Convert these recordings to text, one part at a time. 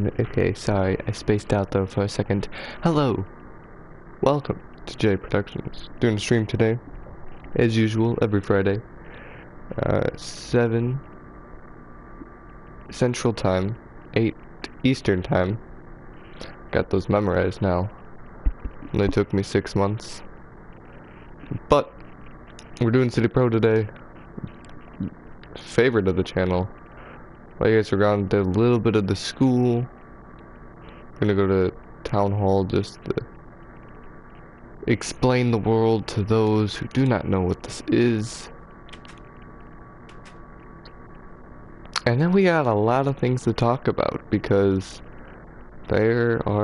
Okay, sorry, I spaced out though for a second. Hello, welcome to J Productions. Doing a stream today, as usual, every Friday. 7 Central Time, 8 Eastern Time. Got those memorized now. Only took me 6 months. But, we're doing City Pro today. Favorite of the channel. Well, you guys are gone, did a little bit of the school. Gonna go to Town Hall just to explain the world to those who do not know what this is. And then we got a lot of things to talk about because there's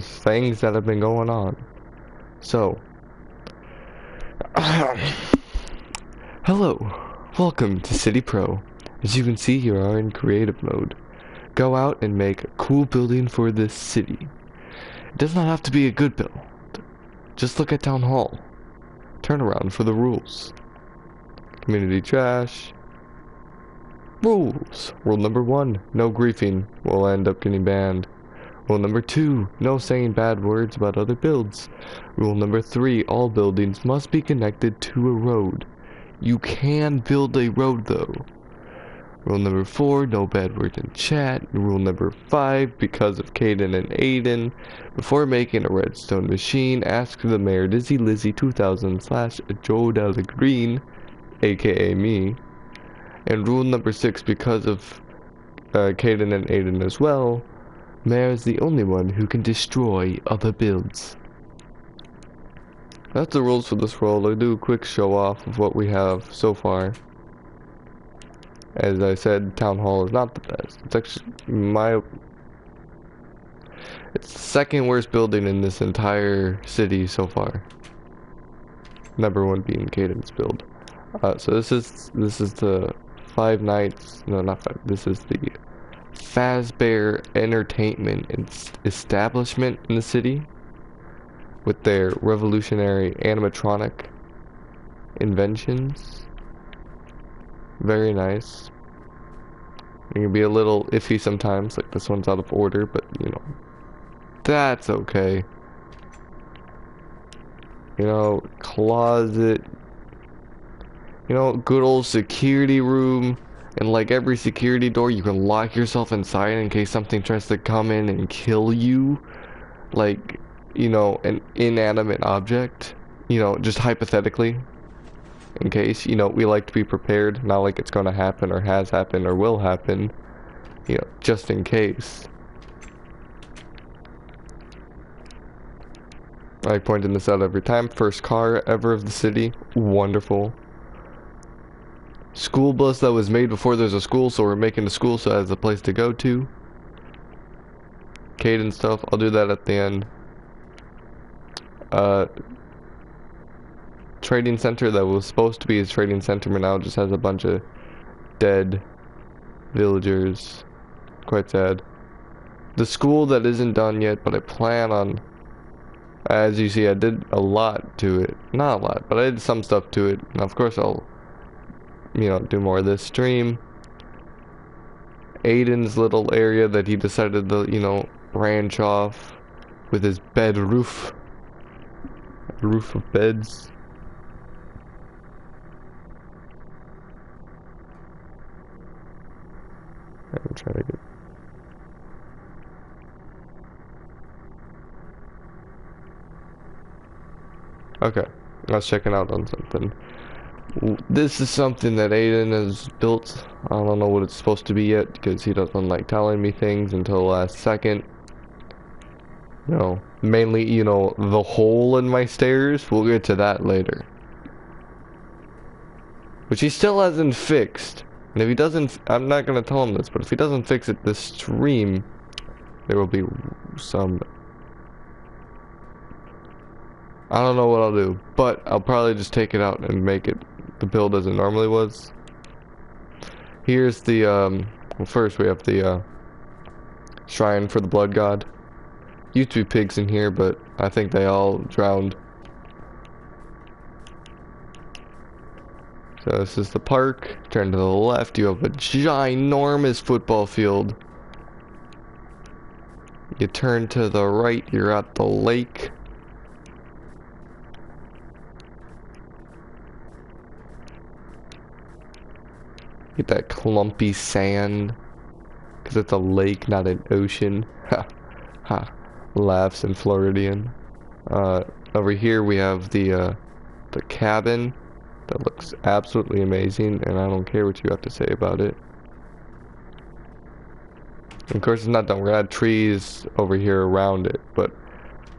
things that have been going on. So, hello, welcome to City Pro. As you can see, you are in creative mode. Go out and make a cool building for this city. It does not have to be a good build. Just look at Town Hall. Turn around for the rules. Community trash. Rules. Rule number 1, no griefing. We'll end up getting banned. Rule number 2, no saying bad words about other builds. Rule number 3, all buildings must be connected to a road. You can build a road though. Rule number 4, no bad words in chat. Rule number 5, because of Caden and Aiden, before making a redstone machine, ask the mayor Dizzy Lizzy 2000 / Joe Della Green, aka me. And rule number 6, because of Caden and Aiden as well, mayor is the only one who can destroy other builds. That's the rules for this world. I'll do a quick show off of what we have so far. As I said, Town Hall is not the best. It's actually it's the second worst building in this entire city so far. Number 1 being Caden's build. So this is the Five Nights. No, not five. This is the Fazbear Entertainment establishment in the city with their revolutionary animatronic inventions. Very nice. It can be a little iffy sometimes, like this one's out of order, but you know, that's okay. You know, closet, you know, good old security room, and like every security door, you can lock yourself inside in case something tries to come in and kill you. Like, you know, an inanimate object, you know, just hypothetically. In case, you know, we like to be prepared, not like it's gonna happen or has happened or will happen, you know, just in case. I like pointing this out every time. First car ever of the city, wonderful. School bus that was made before there's a school, so we're making a school so it has a place to go to. Caden stuff, I'll do that at the end. Trading center that was supposed to be his trading center, but now just has a bunch of dead villagers. Quite sad. The school that isn't done yet, but I plan on, as you see, I did a lot to it. Not a lot, but I did some stuff to it. And of course I'll, you know, do more of this stream. Aiden's little area that he decided to, you know, branch off with his bed roof. Roof of beds. I'm trying to get. Okay, I was checking out on something. This is something that Aiden has built. I don't know what it's supposed to be yet because he doesn't like telling me things until the last second. You know, mainly, you know, the hole in my stairs. We'll get to that later. Which he still hasn't fixed. And if he doesn't, I'm not gonna tell him this, but if he doesn't fix it this stream, there will be some, I don't know what I'll do, but I'll probably just take it out and make it the build as it normally was. Here's the, well, first we have the, shrine for the blood god. Used to be pigs in here, but I think they all drowned. So this is the park. Turn to the left, you have a ginormous football field. You turn to the right, you're at the lake. Get that clumpy sand. Because it's a lake, not an ocean. Ha. Ha. Laughs in Floridian. Over here we have the cabin. That looks absolutely amazing, and I don't care what you have to say about it. Of course, it's not done. We're gonna add trees over here around it, but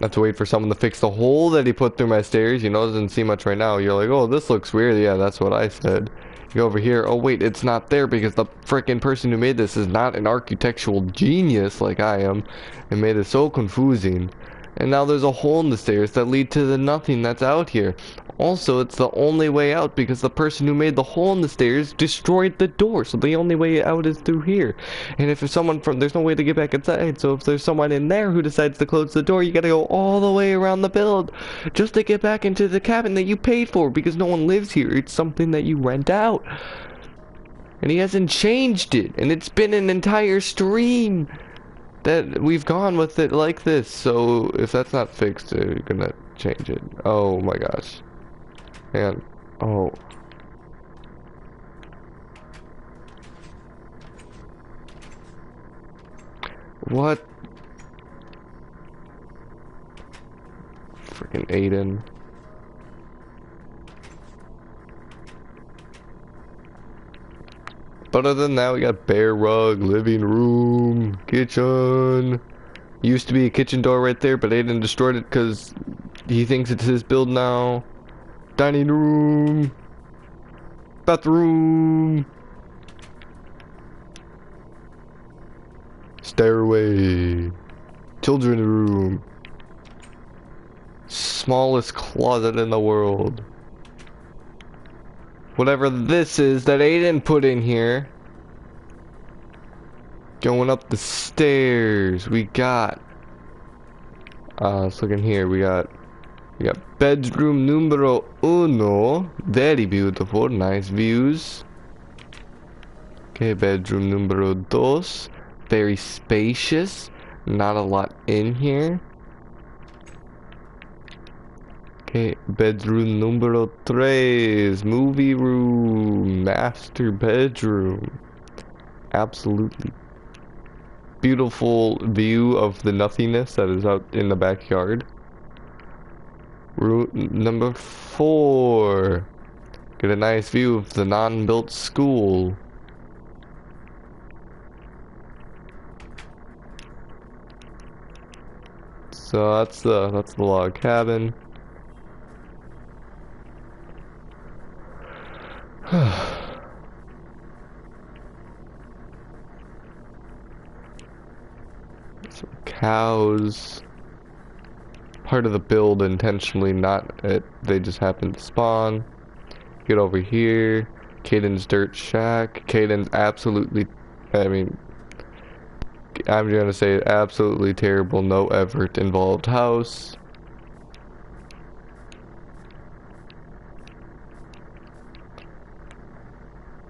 I have to wait for someone to fix the hole that he put through my stairs. You know, it doesn't see much right now. You're like, oh, this looks weird. Yeah, that's what I said. You go over here. Oh, wait, it's not there because the freaking person who made this is not an architectural genius like I am and made it so confusing. And now there's a hole in the stairs that lead to the nothing that's out here. Also, it's the only way out because the person who made the hole in the stairs destroyed the door. So the only way out is through here. And if there's someone from, there's no way to get back inside. So if there's someone in there who decides to close the door, you gotta go all the way around the build just to get back into the cabin that you paid for because no one lives here. It's something that you rent out. And he hasn't changed it. And it's been an entire stream that we've gone with it like this. So if that's not fixed, you're gonna change it. Oh my gosh. And oh, what? Freaking Aiden. But other than that, we got bare rug, living room, kitchen. Used to be a kitchen door right there, but Aiden destroyed it because he thinks it's his build now. Dining room, bathroom, stairway, children's room, smallest closet in the world. Whatever this is that Aiden put in here. Going up the stairs, we got. Let's look in here. We got bedroom numero uno. Very beautiful, nice views. Okay, bedroom numero dos. Very spacious. Not a lot in here. Okay, bedroom numero tres. Movie room. Master bedroom. Absolutely beautiful view of the nothingness that is out in the backyard. Route number 4. Get a nice view of the non-built school. So that's the log cabin. Some cows. Part of the build intentionally, not it. They just happen to spawn. Get over here. Caden's dirt shack. Caden's absolutely, I mean, I'm gonna say absolutely terrible, no effort involved house.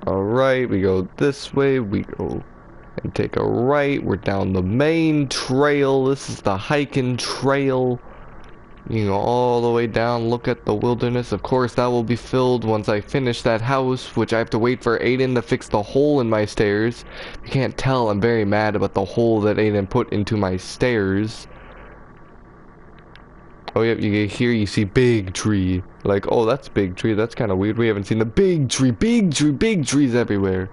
Alright, we go this way, we go and take a right, we're down the main trail. This is the hiking trail. You go all the way down, look at the wilderness. Of course, that will be filled once I finish that house, which I have to wait for Aiden to fix the hole in my stairs. You can't tell, I'm very mad about the hole that Aiden put into my stairs. Oh, yep, here you see big tree. Like, oh, that's big tree. That's kind of weird. We haven't seen the big tree, big trees everywhere.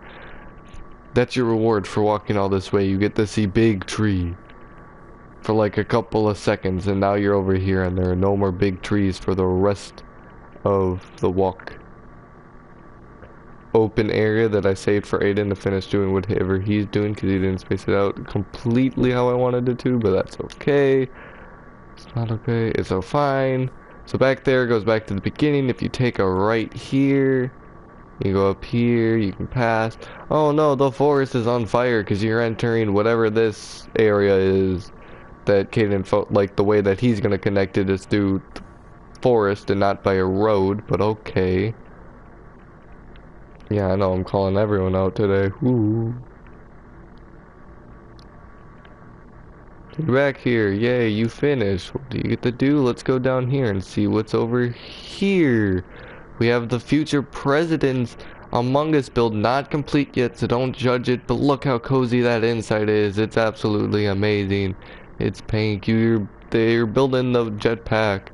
That's your reward for walking all this way. You get to see big tree for like a couple of seconds, and now you're over here and there are no more big trees for the rest of the walk. Open area that I saved for Aiden to finish doing whatever he's doing because he didn't space it out completely how I wanted it to, but that's okay. It's not okay, it's so fine. So back there goes back to the beginning. If you take a right here, you go up here, you can pass. Oh no, the forest is on fire because you're entering whatever this area is. That Caden like the way that he's gonna connect it is through forest and not by a road, but okay. Yeah, I know, I'm calling everyone out today. Ooh. You're back here. Yay, you finished. What do you get to do? Let's go down here and see what's over here. We have the future president's Among Us build, not complete yet, so don't judge it, but look how cozy that inside is. It's absolutely amazing. It's pink. They're building the jetpack.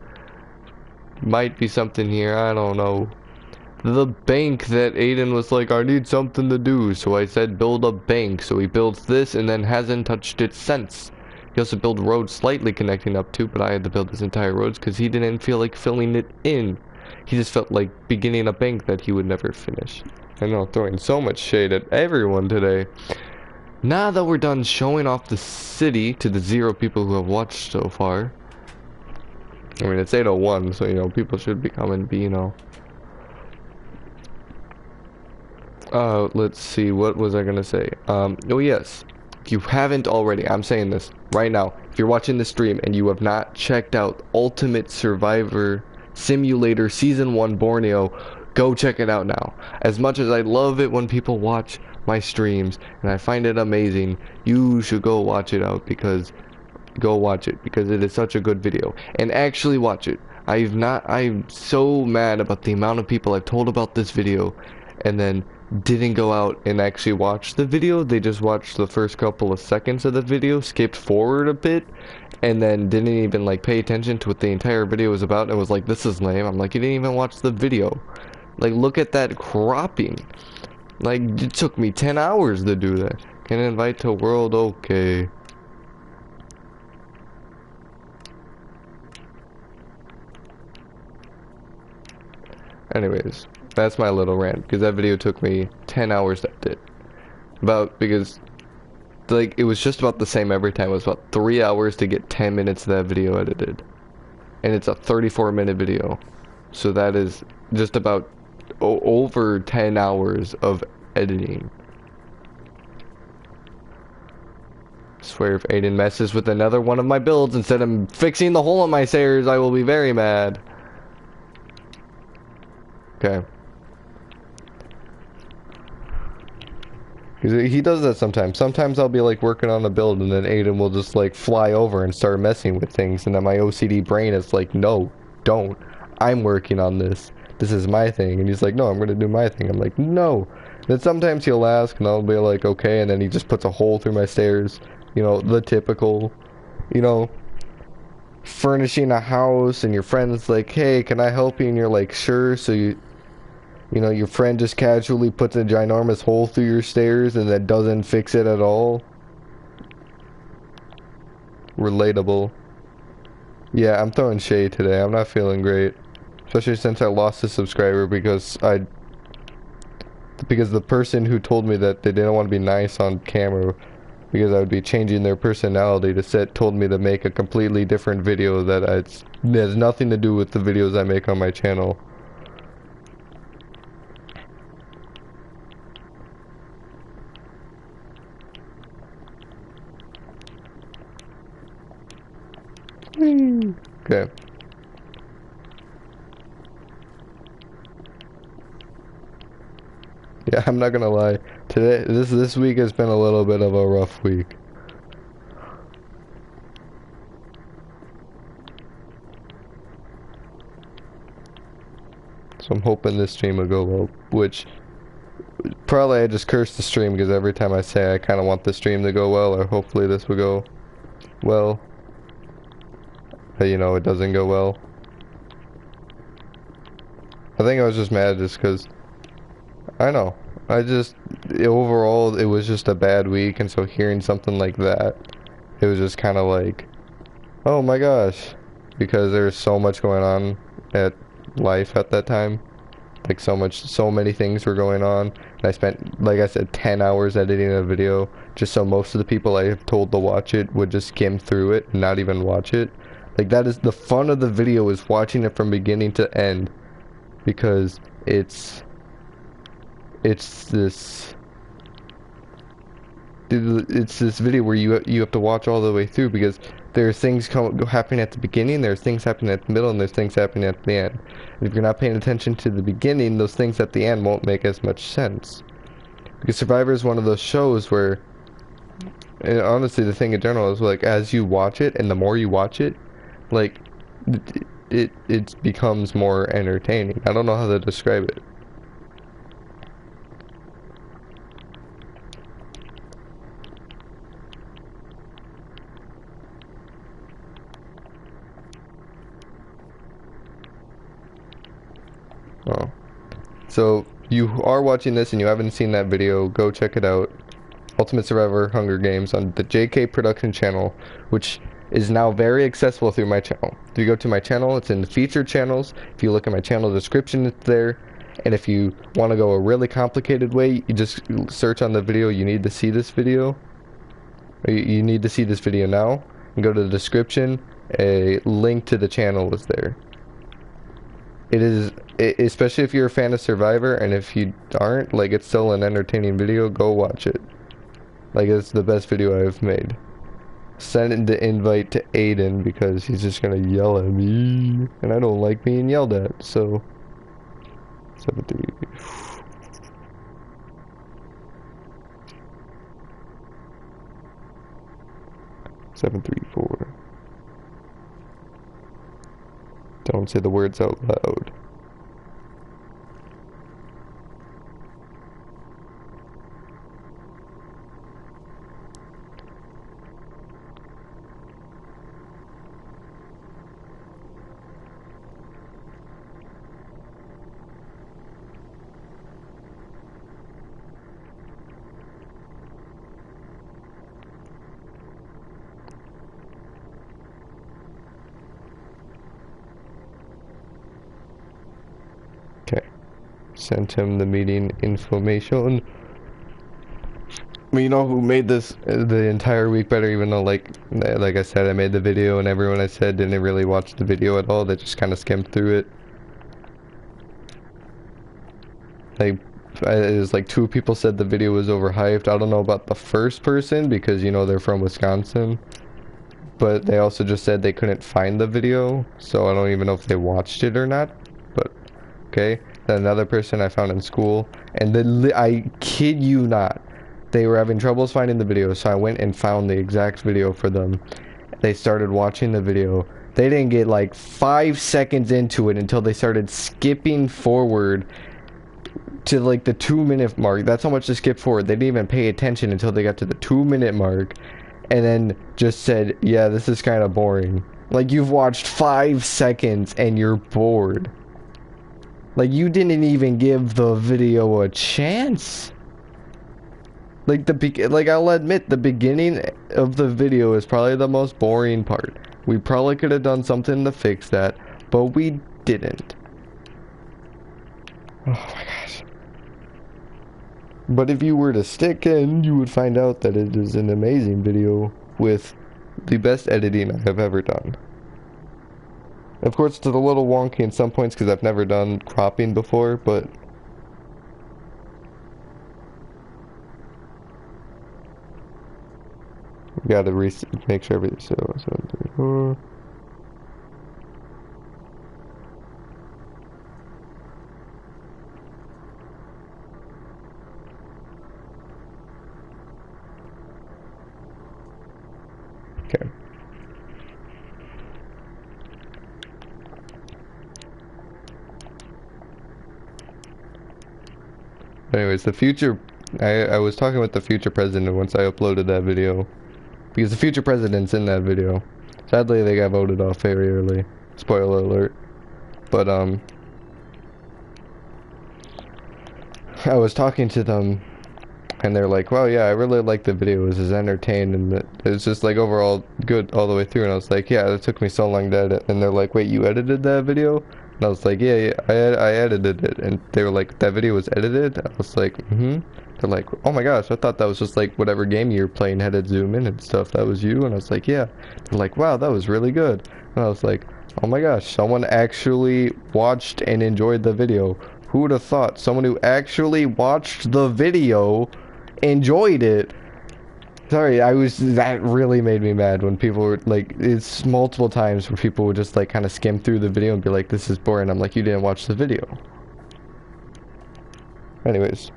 Might be something here, I don't know. The bank that Aiden was like, I need something to do, so I said build a bank. So he builds this and then hasn't touched it since. He also built roads slightly connecting up to, but I had to build this entire roads because he didn't feel like filling it in. He just felt like beginning a bank that he would never finish. I know, throwing so much shade at everyone today. Now that we're done showing off the city to the 0 people who have watched so far. I mean, it's 8:01, so, you know, people should be coming, but, you know. Let's see, what was I gonna say? Oh yes, if you haven't already, I'm saying this right now, if you're watching this stream and you have not checked out Ultimate Survivor Simulator Season 1 Borneo, go check it out now. As much as I love it when people watch my streams, and I find it amazing, you should go watch it out, because, it is such a good video. And actually watch it. I'm so mad about the amount of people I've told about this video, and then didn't go out and actually watch the video. They just watched the first couple of seconds of the video, skipped forward a bit, and then didn't even like pay attention to what the entire video was about, and was like, this is lame. I'm like, you didn't even watch the video. Like, look at that cropping. Like, it took me 10 hours to do that. Can invite to world, okay. Anyways, that's my little rant, because that video took me 10 hours to edit. Because, like, it was just about the same every time. It was about 3 hours to get 10 minutes of that video edited. And it's a 34-minute video. So that is just about over 10 hours of editing. I swear if Aiden messes with another one of my builds instead of fixing the hole in my stairs, I will be very mad. Okay. Because he does that sometimes. Sometimes I'll be like working on a build and then Aiden will just like fly over and start messing with things. And then my OCD brain is like, no, don't. I'm working on this. This is my thing. And he's like, no, I'm going to do my thing. I'm like, no. Then sometimes he'll ask and I'll be like, okay. And then he just puts a hole through my stairs. You know, the typical, you know, furnishing a house and your friend's like, hey, can I help you? And you're like, sure. So you know, your friend just casually puts a ginormous hole through your stairs and then doesn't fix it at all. Relatable. Yeah, I'm throwing shade today. I'm not feeling great. Especially since I lost a subscriber because the person who told me that they didn't want to be nice on camera because I would be changing their personality to set told me to make a completely different video that has nothing to do with the videos I make on my channel. Okay. Yeah, I'm not gonna lie. Today, this week has been a little bit of a rough week. So I'm hoping this stream will go well, which probably I just cursed the stream because every time I say I kind of want the stream to go well, or hopefully this will go well, but you know, it doesn't go well. I think I was just mad just because, I know, overall, it was just a bad week, and so hearing something like that, it was just kind of like, oh my gosh, because there's so much going on at life at that time. Like so many things were going on, and I spent, like I said, 10 hours editing a video, just so most of the people I have told to watch it would just skim through it and not even watch it. Like, that is the fun of the video, is watching it from beginning to end, because it's this video where you have to watch all the way through, because there's things happening at the beginning, there's things happening at the middle, and there's things happening at the end. And if you're not paying attention to the beginning, those things at the end won't make as much sense. Because Survivor is one of those shows where And honestly, the thing in general is like as you watch it, and the more you watch it, like it becomes more entertaining. I don't know how to describe it. Oh. So you are watching this and you haven't seen that video, go check it out. Ultimate Survivor Hunger Games on the JK Production channel, which is now very accessible through my channel. If you go to my channel, it's in the featured channels. If you look at my channel description, it's there. And if you want to go a really complicated way, you just search on the video, you need to see this video. You need to see this video now. And go to the description. A link to the channel is there. It is, especially if you're a fan of Survivor, and if you aren't, like, it's still an entertaining video, go watch it. Like, it's the best video I've made. Send the invite to Aiden because he's just gonna yell at me, and I don't like being yelled at, so 7-3 7-3-4. Don't say the words out loud. Okay. Sent him the meeting information. You know who made this the entire week better, even though like I said, I made the video and everyone I said didn't really watch the video at all. They just kind of skimmed through it. Like, it was like 2 people said the video was overhyped. I don't know about the first person because, you know, they're from Wisconsin. But they also just said they couldn't find the video, so I don't even know if they watched it or not. But, okay. Then another person I found in school, and then I kid you not, they were having troubles finding the video, so I went and found the exact video for them. They started watching the video. They didn't get like 5 seconds into it until they started skipping forward to like the 2-minute mark. That's how much they skipped forward. They didn't even pay attention until they got to the 2-minute mark, and then just said, yeah, this is kind of boring. Like, you've watched 5 seconds and you're bored. Like, you didn't even give the video a chance. Like, I'll admit, the beginning of the video is probably the most boring part. We probably could have done something to fix that, but we didn't. Oh my gosh. But if you were to stick in, you would find out that it is an amazing video with the best editing I have ever done. Of course, it's a little wonky in some points because I've never done cropping before, but we gotta make sure everything's so 7, 3, 4. Okay. Anyways, the future, I was talking with the future president once I uploaded that video. Because the future president's in that video. Sadly, they got voted off very early. Spoiler alert. But, I was talking to them, and they're like, well, yeah, I really like the video. It was entertained, and it's just, like, overall good all the way through. And I was like, yeah, it took me so long to edit. And they're like, wait, you edited that video? And I was like, yeah, I edited it. And they were like, that video was edited? I was like, mm-hmm. They're like, oh my gosh, I thought that was just like whatever game you were playing had to zoom in and stuff. That was you? And I was like, yeah. They're like, wow, that was really good. And I was like, oh my gosh, someone actually watched and enjoyed the video. Who would have thought someone who actually watched the video enjoyed it? Sorry, that really made me mad when people were like, it's multiple times where people would just like kind of skim through the video and be like, this is boring. I'm like, you didn't watch the video. Anyways.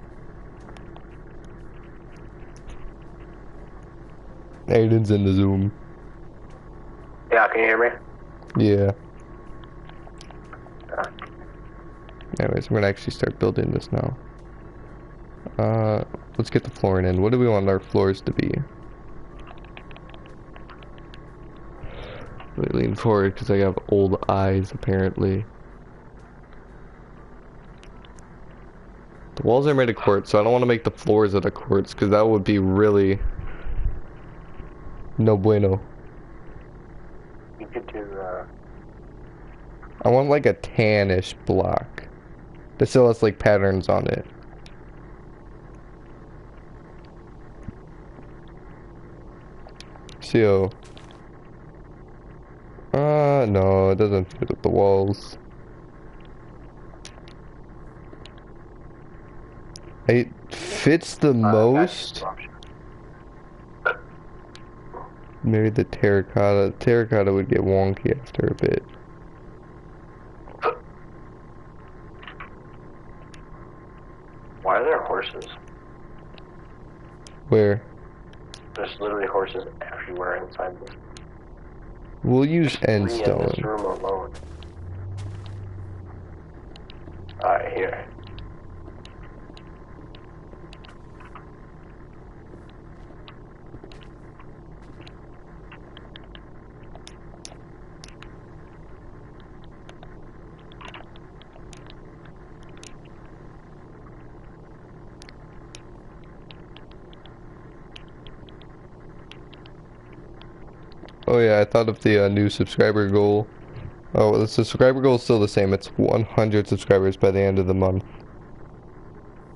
Aiden's in the Zoom. Yeah, can you hear me? Yeah. Yeah. Anyways, I'm gonna actually start building this now. Let's get the flooring in. What do we want our floors to be? Let me lean forward because I have old eyes apparently. The walls are made of quartz, so I don't want to make the floors out of quartz because that would be really no bueno. You could do, I want like a tannish block that still has like patterns on it. So, no, it doesn't fit with the walls. It fits the most. Maybe the terracotta. Terracotta would get wonky after a bit. why are there horses? Where? There's literally horses everywhere inside this. We'll use end Three in this stone. room alone. Alright, here. Oh yeah, I thought of the new subscriber goal. Oh, the subscriber goal is still the same. It's 100 subscribers by the end of the month.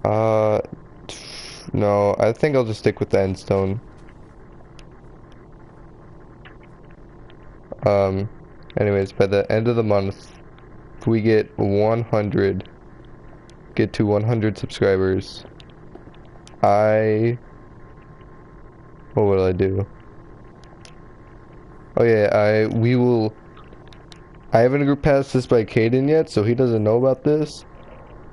Uh, no, I think I'll just stick with the end stone. Anyways, by the end of the month, if we get 100, get to 100 subscribers, what will I do? Oh yeah, I haven't group passed this by Caden yet, so he doesn't know about this.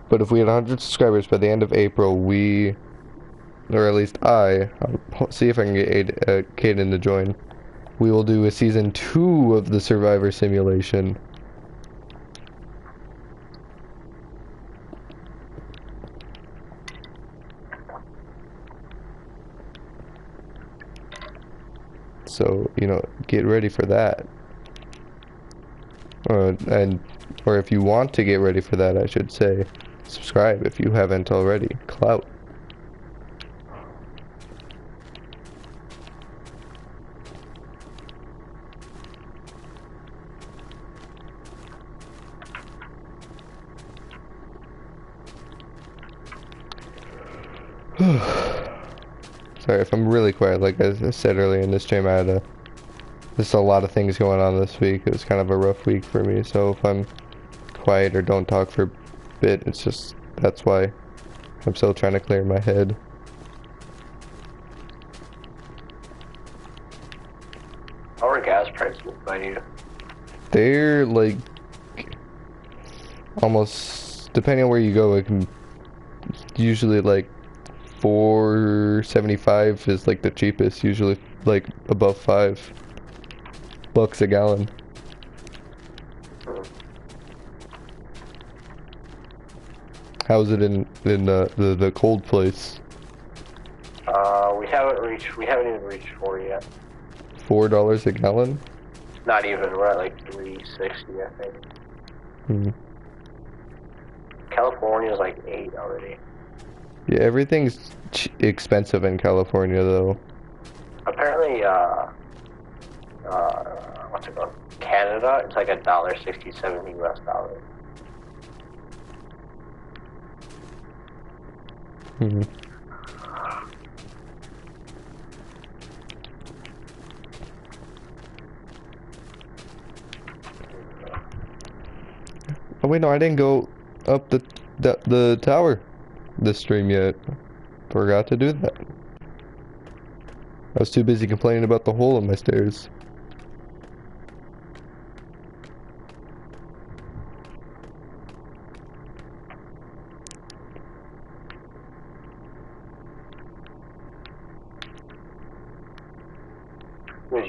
But if we had 100 subscribers by the end of April, or at least I'll see if I can get Caden to join. We will do a season 2 of the Survivor Simulation. So, get ready for that. Or if you want to get ready for that, I should say, subscribe if you haven't already. Clout. Sorry if I'm really quiet. Like I said earlier in this stream, there's a lot of things going on this week. It was kind of a rough week for me, so if I'm quiet or don't talk for a bit, that's why. I'm still trying to clear my head. How are gas prices by you? They're like almost, depending on where you go, it can usually like $4.75 is like the cheapest, usually like above $5 a gallon. How's it in the cold place? We haven't even reached 4 yet. $4 a gallon? Not even, we're at like 360, I think. Hmm. California's like 8 already. Yeah, everything's expensive in California though. Apparently, what's it called? Canada, it's like $1.67 US dollars. Hmm. Oh wait, no, I didn't go up the tower this stream yet. Forgot to do that. I was too busy complaining about the hole in my stairs.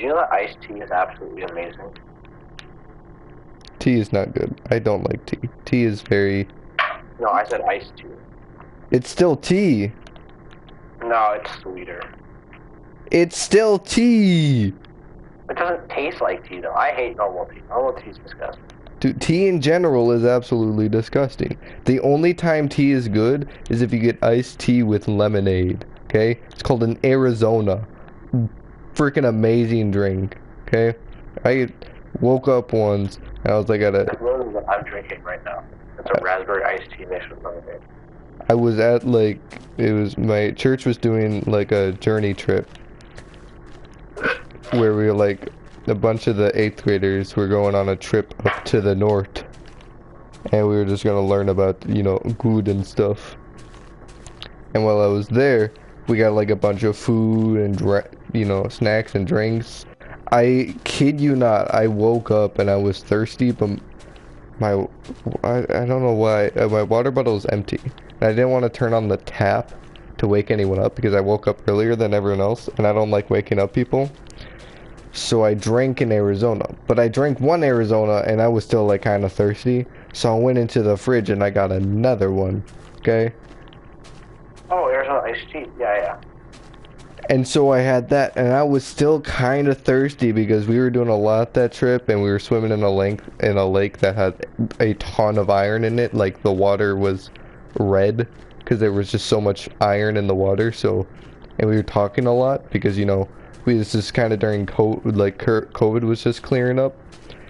you know that iced tea is absolutely amazing? Tea is not good. I don't like tea. Tea is very... No, I said iced tea. It's still tea. No, it's sweeter. It's still tea. It doesn't taste like tea, though. I hate normal tea. Normal tea is disgusting. Dude, tea in general is absolutely disgusting. The only time tea is good is if you get iced tea with lemonade, okay? It's called an Arizona. Freaking amazing drink, okay? I woke up once, and I was like at a... That's literally what I'm drinking right now. It's a raspberry iced tea mixed with lemonade. I was at, like, it was, my church was doing, like, a journey trip. Where we were, like, a bunch of the 8th graders were going on a trip up to the north. And we were just gonna learn about, you know, good and stuff. And while I was there, we got, like, a bunch of food and, you know, snacks and drinks. I kid you not, I woke up and I was thirsty, but I don't know why, my water bottle was empty. And I didn't want to turn on the tap to wake anyone up because I woke up earlier than everyone else, and I don't like waking up people. So I drank an Arizona, but I drank one Arizona and I was still like kind of thirsty. So I went into the fridge and I got another one, okay? Oh, Arizona iced tea. Yeah. And so I had that, and I was still kind of thirsty because we were doing a lot that trip, and we were swimming in a lake that had a ton of iron in it. Like the water was red because there was just so much iron in the water. So, and we were talking a lot because, you know, we was just kind of during COVID, like COVID was just clearing up.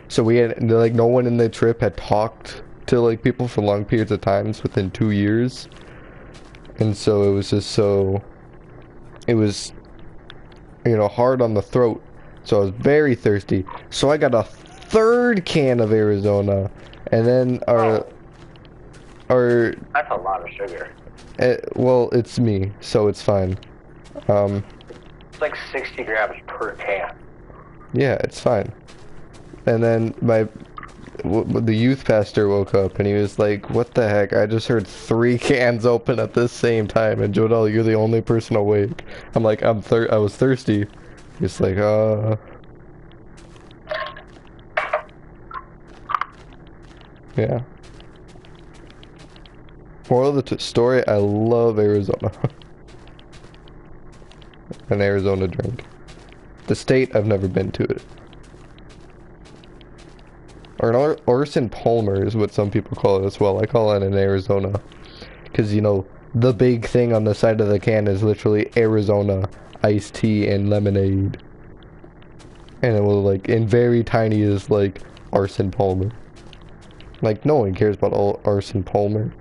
So we had, like, no one in the trip had talked to, like, people for long periods of times within 2 years. And so it was just so, it was, you know, hard on the throat. So I was very thirsty. So I got a third can of Arizona. And then our That's a lot of sugar. well, it's me, so it's fine. It's like 60 grams per can. Yeah, it's fine. And then the youth pastor woke up and he was like, "What the heck? I just heard 3 cans open at the same time, and Jodel, you're the only person awake." I'm like, I was thirsty." He's like, yeah. Moral of the story, I love Arizona. An Arizona drink. The state, I've never been to it. Or an Orson Palmer is what some people call it as well. I call it an Arizona. Because, you know, the big thing on the side of the can is literally Arizona iced tea and lemonade. And it will, like, in very tiny is, like, Arson Palmer. Like, no one cares about Arson Palmer.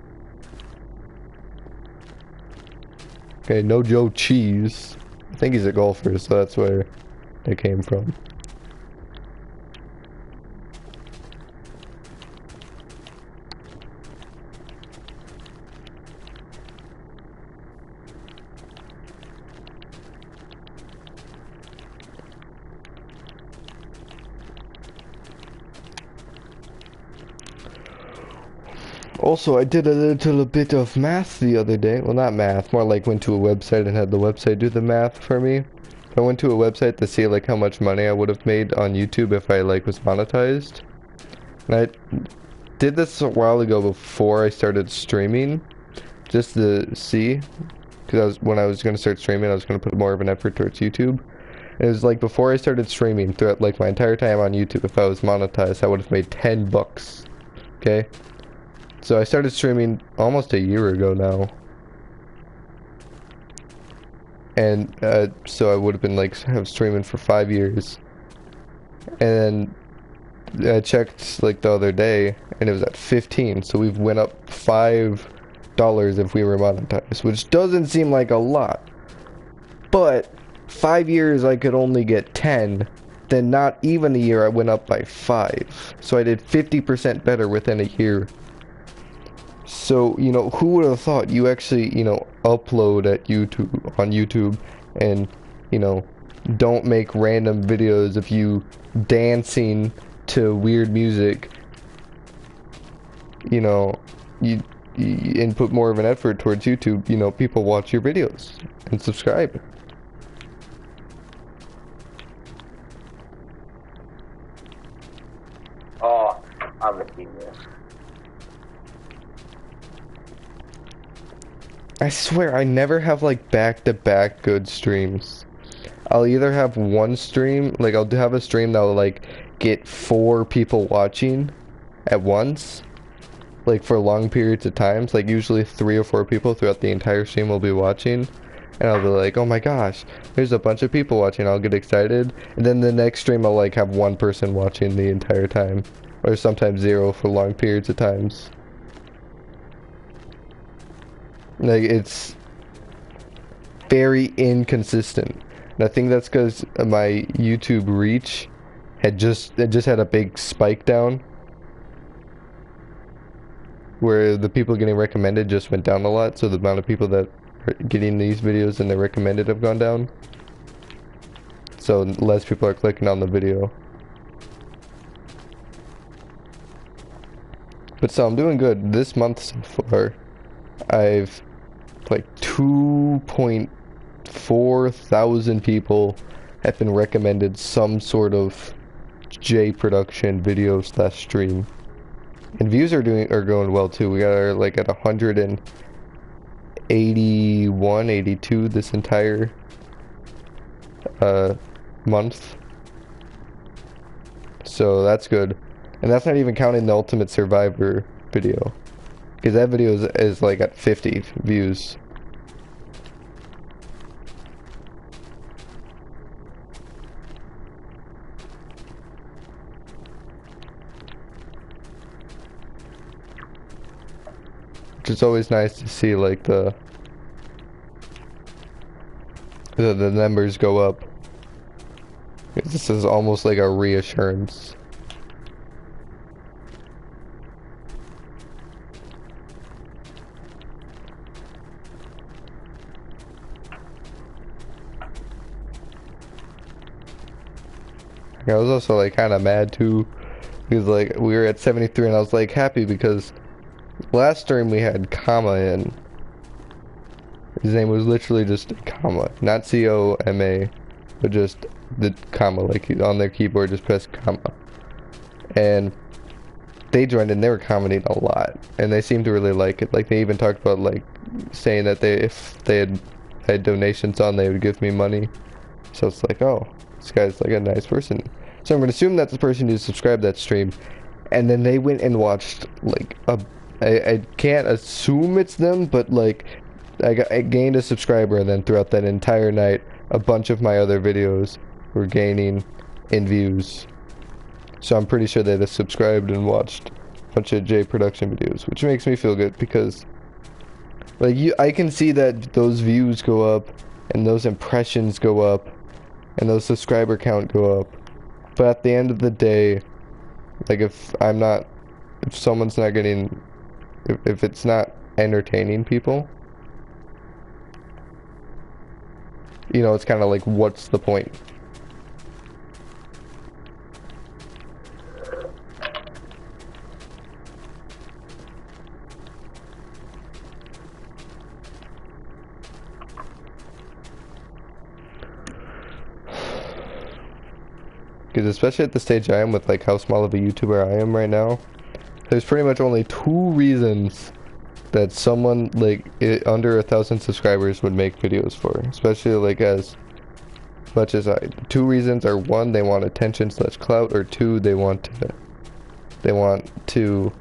Okay, no Joe Cheese. I think he's a golfer, so that's where it came from. Also, I did a little bit of math the other day. Well, not math, more like went to a website and had the website do the math for me. I went to a website to see like how much money I would have made on YouTube if I like was monetized. And I did this a while ago before I started streaming, just to see, because when I was going to start streaming, I was going to put more of an effort towards YouTube. And it was like before I started streaming, throughout like my entire time on YouTube, if I was monetized, I would have made $10. Okay? So I started streaming almost a year ago now. And so I would have been like streaming for 5 years. And I checked like the other day and it was at 15. So we've went up $5 if we were monetized, which doesn't seem like a lot. But 5 years I could only get 10. Then not even a year I went up by 5. So I did 50% better within a year. So, you know, who would have thought you actually, you know, upload at YouTube, on YouTube, and, you know, don't make random videos of you dancing to weird music, you know, you and put more of an effort towards YouTube, you know, people watch your videos and subscribe. Oh, I'm a genius. I swear, I never have like back-to-back good streams. I'll either have one stream, like I'll have a stream that will like get 4 people watching at once, like for long periods of times, like usually 3 or 4 people throughout the entire stream will be watching, and I'll be like, oh my gosh, there's a bunch of people watching, I'll get excited, and then the next stream I'll like have 1 person watching the entire time, or sometimes 0 for long periods of times. Like, it's very inconsistent. And I think that's because my YouTube reach it just had a big spike down, where the people getting recommended just went down a lot, so the amount of people that are getting these videos and they're recommended have gone down. So less people are clicking on the video. But so I'm doing good. This month so far, I've like 2.4 thousand people have been recommended some sort of J production video slash stream. And views are going well too. We got like at 181, 82 this entire month. So that's good. And that's not even counting the Ultimate Survivor video. Because that video is like at 50 views. Which is always nice to see, like the numbers go up. This is almost like a reassurance. I was also like kind of mad too, because like we were at 73 and I was like happy because last stream we had comma in. His name was literally just a comma, not C-O-M-A, but just the comma, like on their keyboard just press comma. And they joined and they were commenting a lot, and they seemed to really like it. Like they even talked about like saying that if they had donations on, they would give me money. So it's like, oh, this guy's like a nice person. So I'm gonna assume that's the person who subscribed that stream, and then they went and watched like I can't assume it's them, but like I gained a subscriber, and then throughout that entire night, a bunch of my other videos were gaining in views. So I'm pretty sure they just subscribed and watched a bunch of J production videos, which makes me feel good because like I can see that those views go up and those impressions go up and those subscriber count go up. But at the end of the day, like if someone's not getting, if it's not entertaining people, you know, it's kind of like, what's the point? Because especially at the stage I am with like how small of a YouTuber I am right now, there's pretty much only 2 reasons that someone like under 1,000 subscribers would make videos for, especially like as much as I. 2 reasons are: 1, they want attention slash clout, or 2, they want to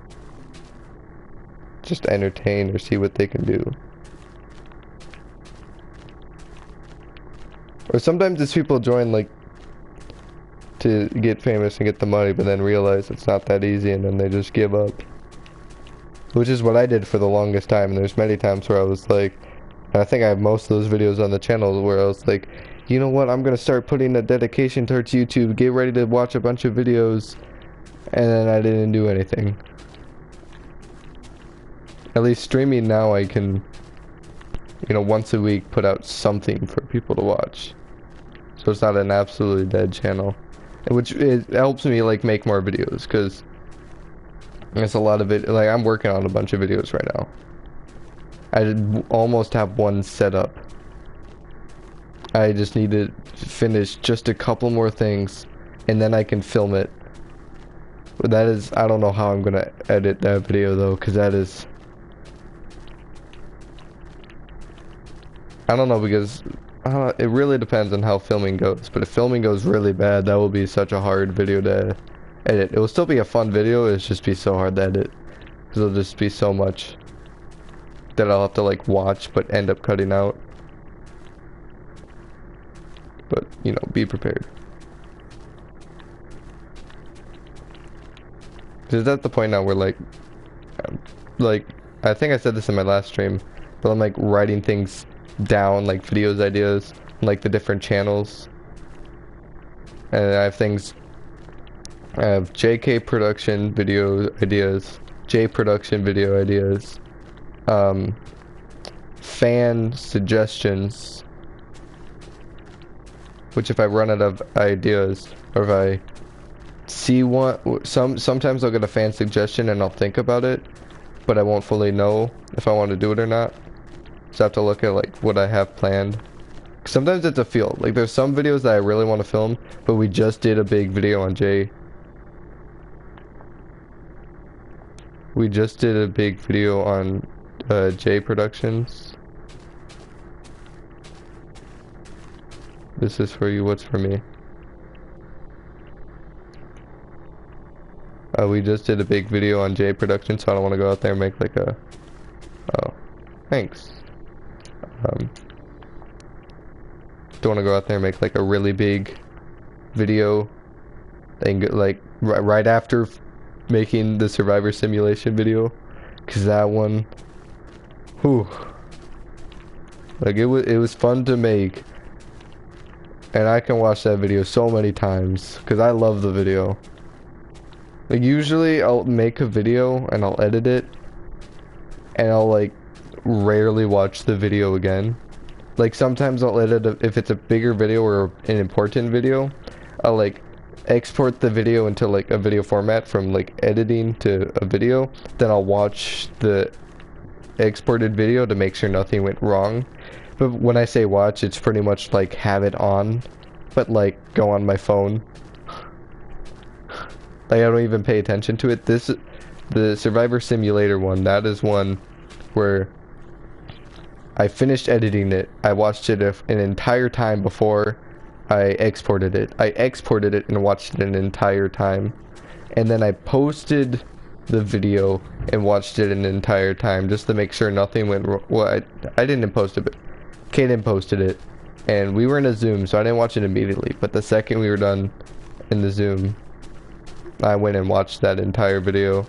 just entertain or see what they can do. Or sometimes it's people join like to get famous and get the money, but then realize it's not that easy, and then they just give up. Which is what I did for the longest time, and there's many times where I was like, and I think I have most of those videos on the channel where I was like, you know what, I'm gonna start putting a dedication towards YouTube, get ready to watch a bunch of videos, and then I didn't do anything. At least streaming now, I can, you know, once a week put out something for people to watch. So it's not an absolutely dead channel. Which it helps me like make more videos, because it's a lot of it. Like I'm working on a bunch of videos right now. I almost have one set up. I just need to finish just a couple more things, and then I can film it That is, I don't know how I'm gonna edit that video though, because that is, I don't know, because it really depends on how filming goes. But if filming goes really bad, that will be such a hard video to edit. It will still be a fun video, it'll just be so hard to edit. Because it'll just be so much that I'll have to like watch, but end up cutting out. But, you know, be prepared. Because at the point now where like, I think I said this in my last stream, but I'm like writing things down, like videos ideas, like the different channels. And I have things, I have JK production video ideas, J production video ideas, fan suggestions, which if I run out of ideas, or if I see one, sometimes I'll get a fan suggestion and I'll think about it, but I won't fully know if I want to do it or not. So I have to look at like what I have planned. Sometimes it's a feel. Like there's some videos that I really want to film, but we just did a big video on J. We just did a big video on J Productions. This is for you, what's for me? We just did a big video on J Productions, so I don't want to go out there and make like a... Oh, thanks. Don't want to go out there and make like a really big video thing, like right after making the Survivor Simulation video, because that one, whew, like it was fun to make, and I can watch that video so many times because I love the video. Like usually I'll make a video and I'll edit it, and I'll like rarely watch the video again. Like sometimes I'll edit if it's a bigger video or an important video, I'll like export the video into like a video format from like editing to a video, then I'll watch the exported video to make sure nothing went wrong. But when I say watch, it's pretty much like have it on, but like go on my phone. Like I don't even pay attention to it. The Survivor Simulator one, that is one where I finished editing it. I watched it an entire time before I exported it. I exported it and watched it an entire time. And then I posted the video and watched it an entire time just to make sure nothing went wrong. Well, I didn't post it, but Kaden posted it. And we were in a Zoom, so I didn't watch it immediately. But the second we were done in the Zoom, I went and watched that entire video.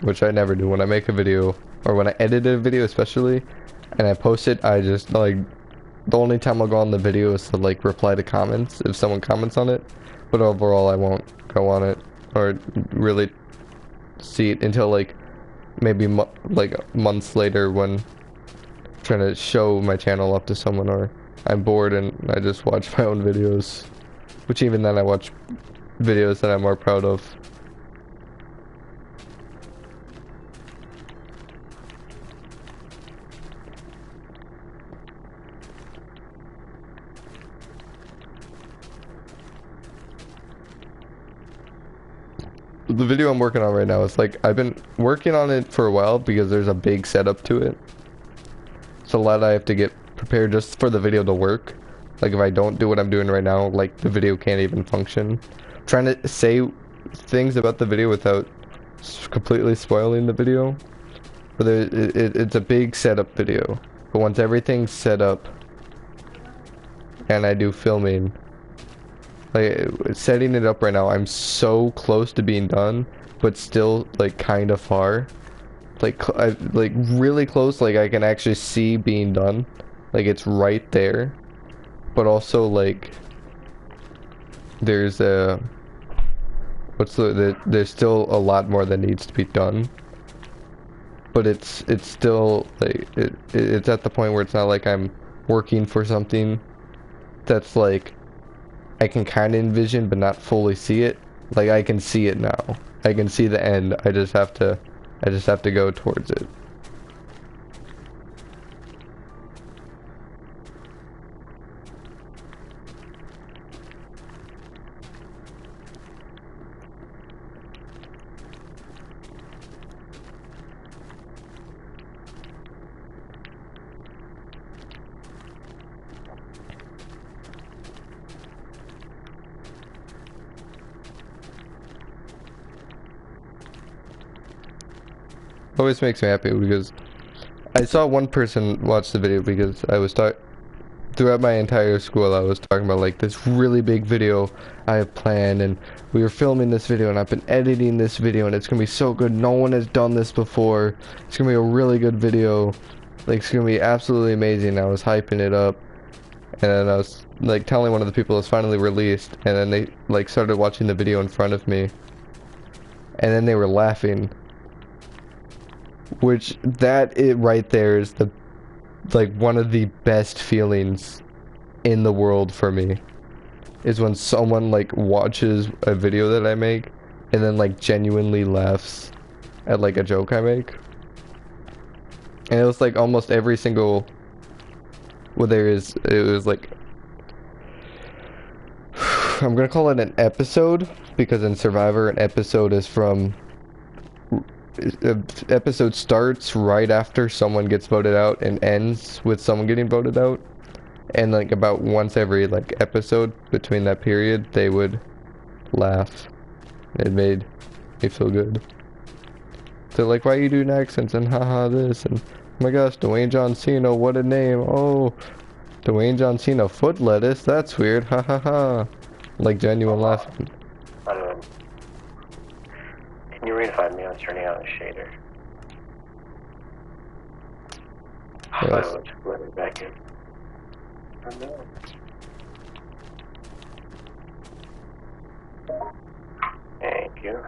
Which I never do when I make a video, or when I edit a video especially, and I post it. I just like, the only time I'll go on the video is to like reply to comments if someone comments on it, but overall I won't go on it or really see it until like maybe like months later when I'm trying to show my channel up to someone, or I'm bored and I just watch my own videos, which even then I watch videos that I'm more proud of. The video I'm working on right now is like, I've been working on it for a while because there's a big setup to it. It's a lot I have to get prepared just for the video to work. Like if I don't do what I'm doing right now, like the video can't even function. I'm trying to say things about the video without completely spoiling the video. But it's a big setup video. But once everything's set up and I do filming, like setting it up right now, I'm so close to being done, but still like kind of far. Like like really close, like I can actually see being done. Like it's right there. But also like there's there's still a lot more that needs to be done. But it's still like it's at the point where it's not like I'm working for something that's like I can kind of envision but not fully see it. Like I can see it now. I can see the end. I just have to go towards it. always makes me happy because I saw one person watch the video because I was throughout my entire school I was talking about like this really big video I have planned, and we were filming this video and I've been editing this video and it's gonna be so good. No one has done this before. It's gonna be a really good video. Like it's gonna be absolutely amazing. I was hyping it up, and then I was like telling one of the people it's finally released, and then they like started watching the video in front of me, and then they were laughing. Which it right there is the like one of the best feelings in the world for me, is when someone like watches a video that I make and then like genuinely laughs at like a joke I make. And it was like almost every single it was like I'm gonna call it an episode, because in Survivor an episode is from episode starts right after someone gets voted out and ends with someone getting voted out, and like about once every like episode between that period they would laugh. It made me feel good. They're like, why are you doing accents and haha this, and oh my gosh, Dwayne John Cena, what a name. Oh, Dwayne John Cena foot lettuce, that's weird, ha ha ha. Like genuine laughing. Can you read if I'm turning on a shader? Yes. Let it back in. Oh no. Thank you.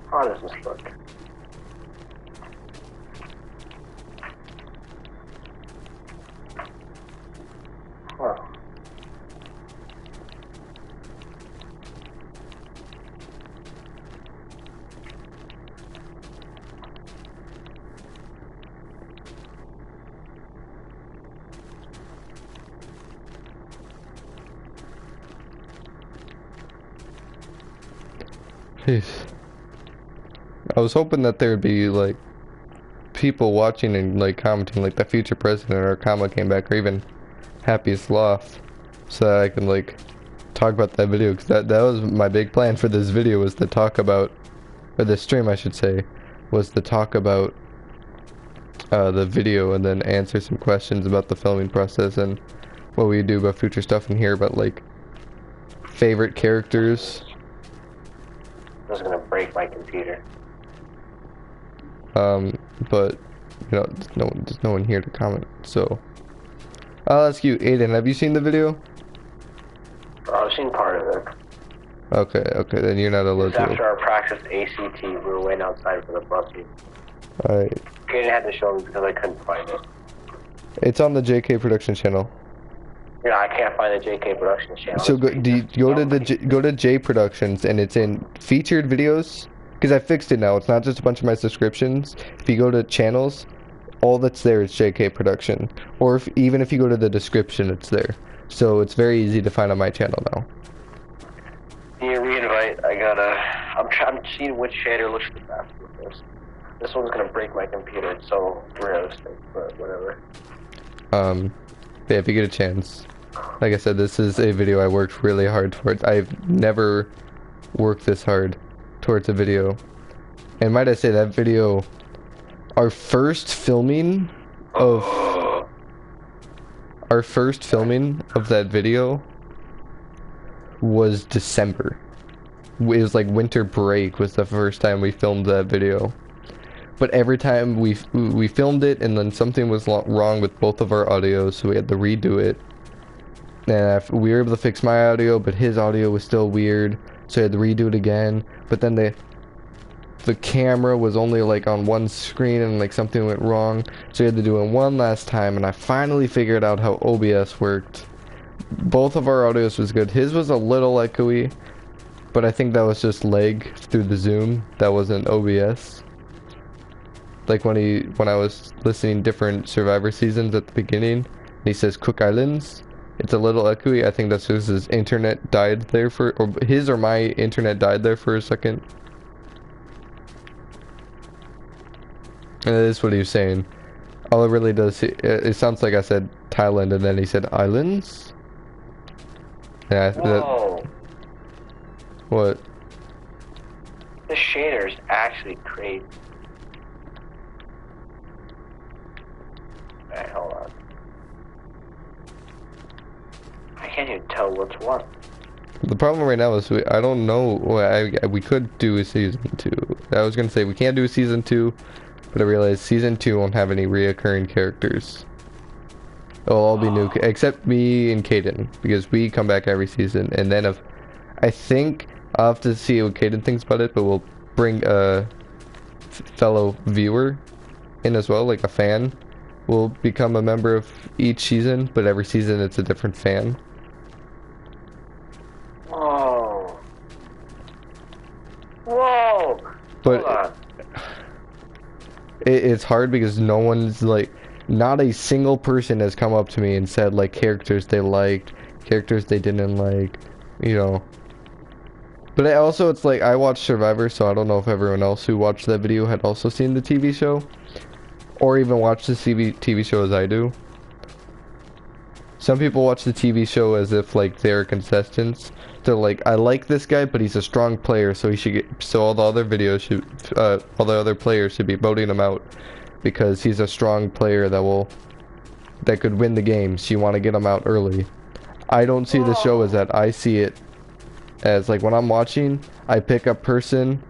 How does this look? Well. Jeez. I was hoping that there would be like people watching and like commenting, like the future president or Kama came back, or even Happy Sloth, so that I can like talk about that video, because that was my big plan for this video, was to talk about, or this stream I should say, was to talk about the video and then answer some questions about the filming process and what we do about future stuff, and hear about like favorite characters. I was gonna break my computer. But you know, there's no one here to comment, so I'll ask you, Aiden, have you seen the video? I've seen part of it. Okay, then you're not allowed to. After our practiced ACT, we were waiting outside for the busing. Alright. Aiden had to show me because I couldn't find it. It's on the JK Production channel. Yeah, I can't find the JK Productions channel. So go to J Productions, and it's in featured videos, because I fixed it now. It's not just a bunch of my subscriptions. If you go to channels, all that's there is JK Production, or even if you go to the description, it's there. So it's very easy to find on my channel now. Yeah, re-invite. I'm seeing which shader looks the best with this. This one's gonna break my computer. It's so realistic, but whatever. Yeah, if you get a chance. Like I said, this is a video I worked really hard towards. I've never worked this hard towards a video. And might I say, that video, our first filming of that video was December. It was like winter break was the first time we filmed that video. But every time we filmed it, and then something was wrong with both of our audios, so we had to redo it. And we were able to fix my audio, but his audio was still weird, so I had to redo it again. But then the camera was only like on one screen, and like something went wrong, so we had to do it one last time. And I finally figured out how OBS worked. Both of our audios was good. His was a little echoey, but I think that was just lag through the Zoom. That wasn't OBS. Like when I was listening different Survivor seasons at the beginning, and he says Cook Islands, it's a little echoey. I think that's just his internet died there or his or my internet died there for a second. And that is what he was saying. All it really does, it sounds like I said Thailand, and then he said islands. Yeah, Whoa. What? The shaders actually create. Alright, hold on. I can't even tell what's what. The problem right now is I don't know. We could do a season 2. I was gonna say we can't do a season 2, but I realized season 2 won't have any reoccurring characters. It'll all be new, except me and Caden, because we come back every season. And then if I think I'll have to see what Caden thinks about it, but we'll bring a fellow viewer in as well, like a fan. Will become a member of each season, but every season it's a different fan. Whoa. Whoa. But Hold on. it's hard because no one's like, not a single person has come up to me and said like characters they liked, characters they didn't like, you know. But it's like I watched Survivor, so I don't know if everyone else who watched that video had also seen the TV show, or even watched the TV show as I do. Some people watch the TV show as if like they're contestants. They're like, I like this guy, but he's a strong player, so he should get. So all the other all the other players should be voting him out because he's a strong player that could win the game. So you want to get him out early. I don't see the show as that. I see it as like when I'm watching, I pick a person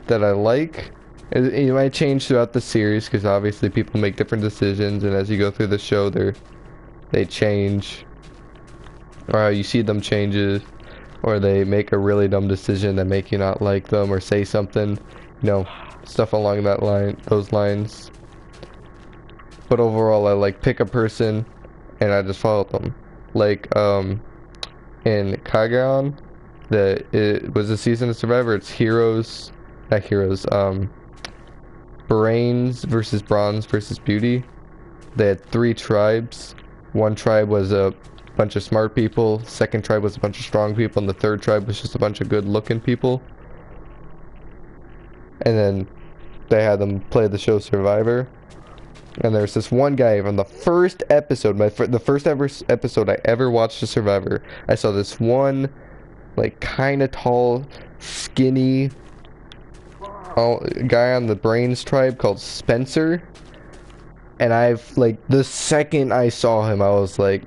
that I like. It might change throughout the series because obviously people make different decisions, and as you go through the show, they change, or how you see them changes, or they make a really dumb decision that make you not like them, or say something, you know, stuff along those lines. But overall, I like pick a person, and I just follow them. Like in Kagaon, it was a season of Survivor. It's Brains versus Bronze versus Beauty. They had 3 tribes. One tribe was a bunch of smart people, second tribe was a bunch of strong people, and the third tribe was just a bunch of good looking people. And then they had them play the show Survivor. And there's this one guy from the first episode, the first ever episode I ever watched of Survivor. I saw this one, like, kind of tall, skinny guy on the Brains tribe called Spencer. And the second I saw him, I was like,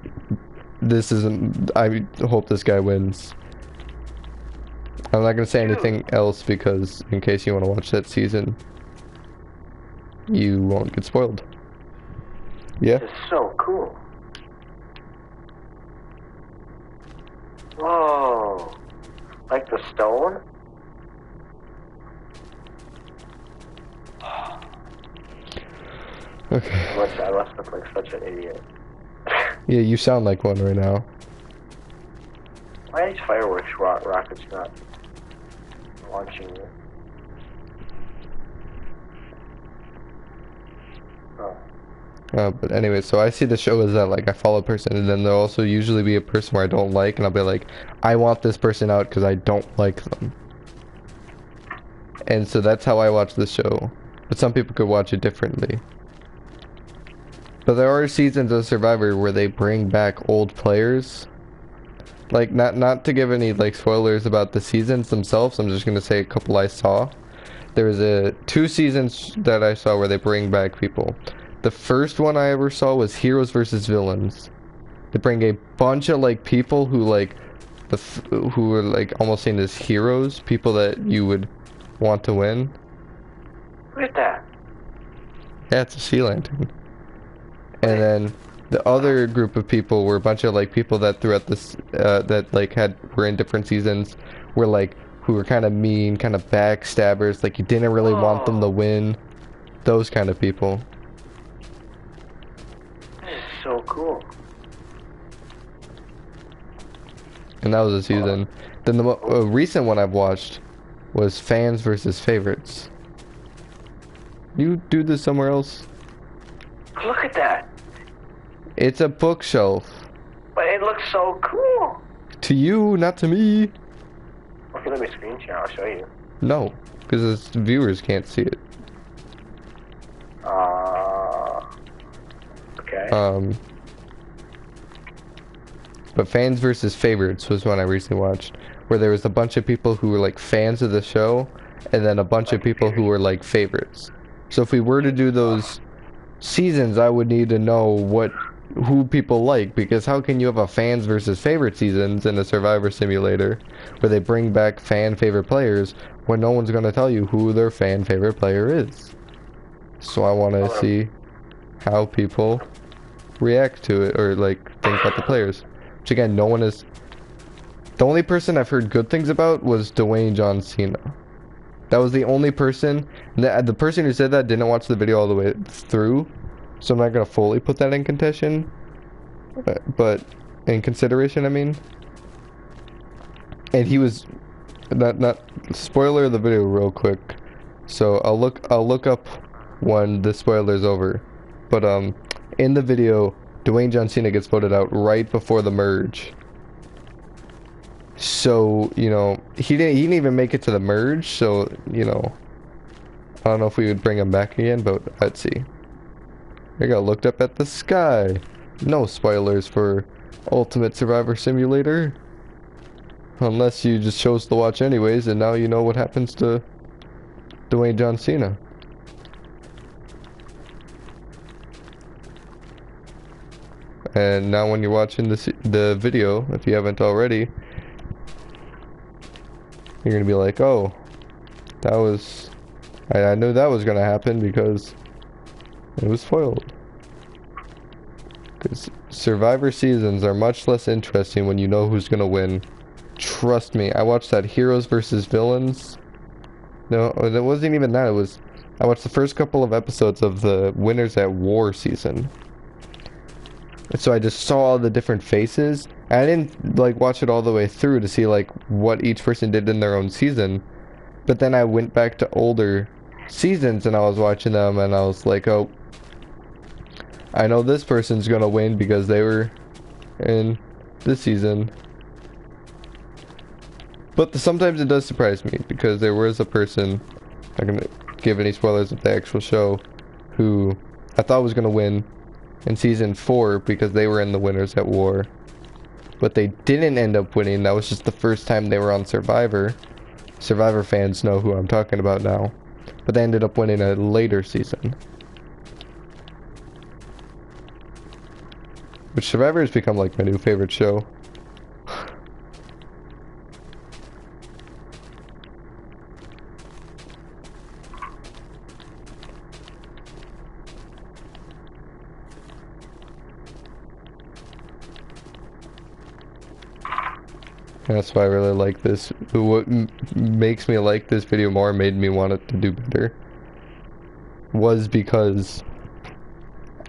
I hope this guy wins. I'm not gonna say anything else because in case you want to watch that season, you won't get spoiled. Yeah? It's so cool. Whoa. Like the stone? Okay. I must look like such an idiot. Yeah, you sound like one right now. Why are these fireworks rockets not launching you? Oh. But anyway, so I see the show as that, like, I follow a person, and then there'll also usually be a person where I don't like, and I'll be like, I want this person out because I don't like them. And so that's how I watch the show. But some people could watch it differently. But there are seasons of Survivor where they bring back old players. Like, not to give any, like, spoilers about the seasons themselves, I'm just gonna say a couple I saw. There was 2 seasons that I saw where they bring back people. The first one I ever saw was Heroes versus Villains. They bring a bunch of, like, people who, like, who were, like, almost seen as heroes, people that you would want to win. Look at that. Yeah, it's a sea lantern. And then the other group of people were a bunch of like people that throughout this that like were in different seasons were like who were kind of mean, kind of backstabbers, like you didn't really want them to win. Those kind of people. This is so cool. And that was a season. Then the recent one I've watched was Fans versus Favorites. You do this somewhere else? Look at that. It's a bookshelf. But it looks so cool. To you, not to me. Okay, let me screen share. I'll show you. No, because the viewers can't see it. Okay. but fans versus favorites was one I recently watched, where there was a bunch of people who were like fans of the show, and then a bunch of people who were like favorites. So if we were to do those seasons, I would need to know who people like, because how can you have a fans versus favorite seasons in a Survivor Simulator where they bring back fan favorite players when no one's going to tell you who their fan favorite player is? So I want to see how people react to it, or like think about the players, which again, no one is. The only person I've heard good things about was Dwayne John Cena. That was the only person. The person who said that didn't watch the video all the way through, so I'm not gonna fully put that in contention, but in consideration, I mean. And he was not spoiler of the video real quick. So I'll look up when the spoiler's over. But in the video, Dwayne John Cena gets voted out right before the merge. So, you know, he didn't even make it to the merge, so, you know, I don't know if we would bring him back again, but let's see. I got looked up at the sky. No spoilers for Ultimate Survivor Simulator. Unless you just chose to watch anyways, and now you know what happens to Dwayne John Cena. And now when you're watching the video, if you haven't already, you're gonna be like, oh, that was... I knew that was gonna happen because it was spoiled. Because Survivor seasons are much less interesting when you know who's gonna win. Trust me, I watched that Heroes versus Villains. No, it wasn't even that. It was... I watched the first couple of episodes of the Winners at War season. So I just saw all the different faces. I didn't like watch it all the way through to see like what each person did in their own season. But then I went back to older seasons and I was watching them and I was like, oh, I know this person's gonna win because they were in this season. But sometimes it does surprise me because there was a person, I'm not gonna give any spoilers of the actual show, who I thought was gonna win in season 4 because they were in the Winners at War, but they didn't end up winning. That was just the first time they were on Survivor. Survivor fans know who I'm talking about now, but they ended up winning a later season, which Survivor has become like my new favorite show. That's why I really like this. What makes me like this video more, made me want it to do better, was because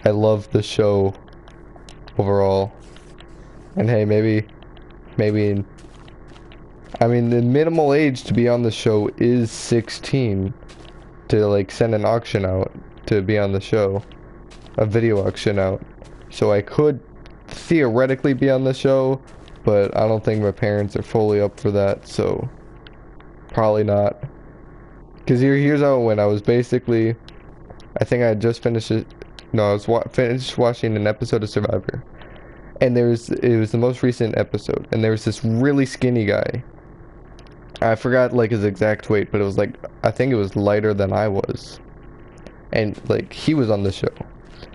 I love the show overall. And hey, maybe, I mean, the minimal age to be on the show is 16 to like send an auction out to be on the show, a video auction out. So I could theoretically be on the show, but I don't think my parents are fully up for that, so probably not. Because here's how it went. I was basically, I think I had just finished it. No, I was finished watching an episode of Survivor, and it was the most recent episode, and there was this really skinny guy. I forgot like his exact weight, but it was like, I think it was lighter than I was, and like he was on the show,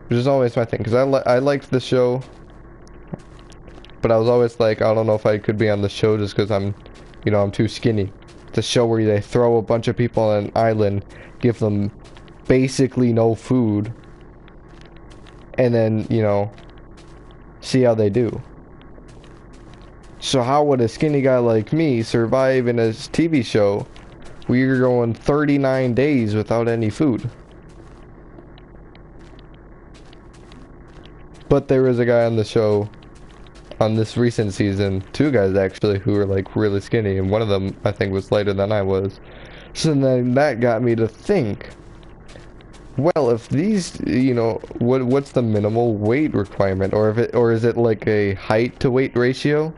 which is always my thing, because I liked the show. But I was always like, I don't know if I could be on the show just because I'm too skinny. It's a show where they throw a bunch of people on an island, give them basically no food, and then, you know, see how they do. So how would a skinny guy like me survive in a TV show where you're going 39 days without any food? But there was a guy on the show, on this recent season, 2 guys actually, who were like really skinny, and one of them I think was lighter than I was. So then that got me to think, well, if these, you know, what's the minimal weight requirement, or is it like a height to weight ratio,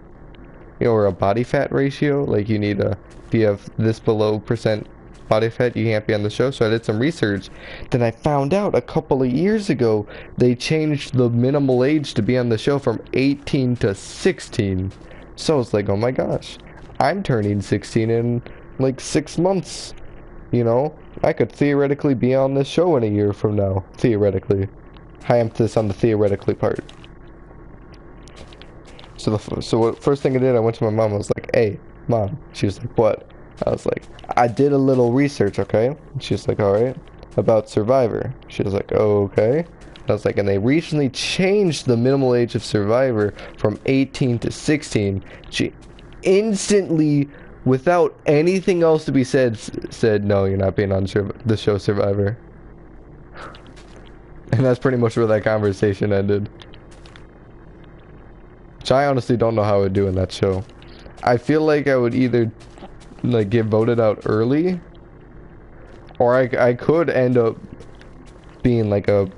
you know, or a body fat ratio? Like you need if you have this below percent body fat, you can't be on the show. So I did some research. Then I found out a couple of years ago they changed the minimal age to be on the show from 18 to 16. So it's like, oh my gosh, I'm turning 16 in like 6 months. You know, I could theoretically be on this show in a year from now. Theoretically. High emphasis on the theoretically part. So what first thing I did, I went to my mom. I was like, "Hey, mom." She was like, "What?" I was like, "I did a little research, okay?" She was like, "All right." About Survivor. She was like, "Oh, okay." I was like, "And they recently changed the minimal age of Survivor from 18 to 16." She instantly, without anything else to be said, said, "No, you're not being on the show Survivor." And that's pretty much where that conversation ended. Which I honestly don't know how I would do in that show. I feel like I would either like get voted out early, or I could end up being like a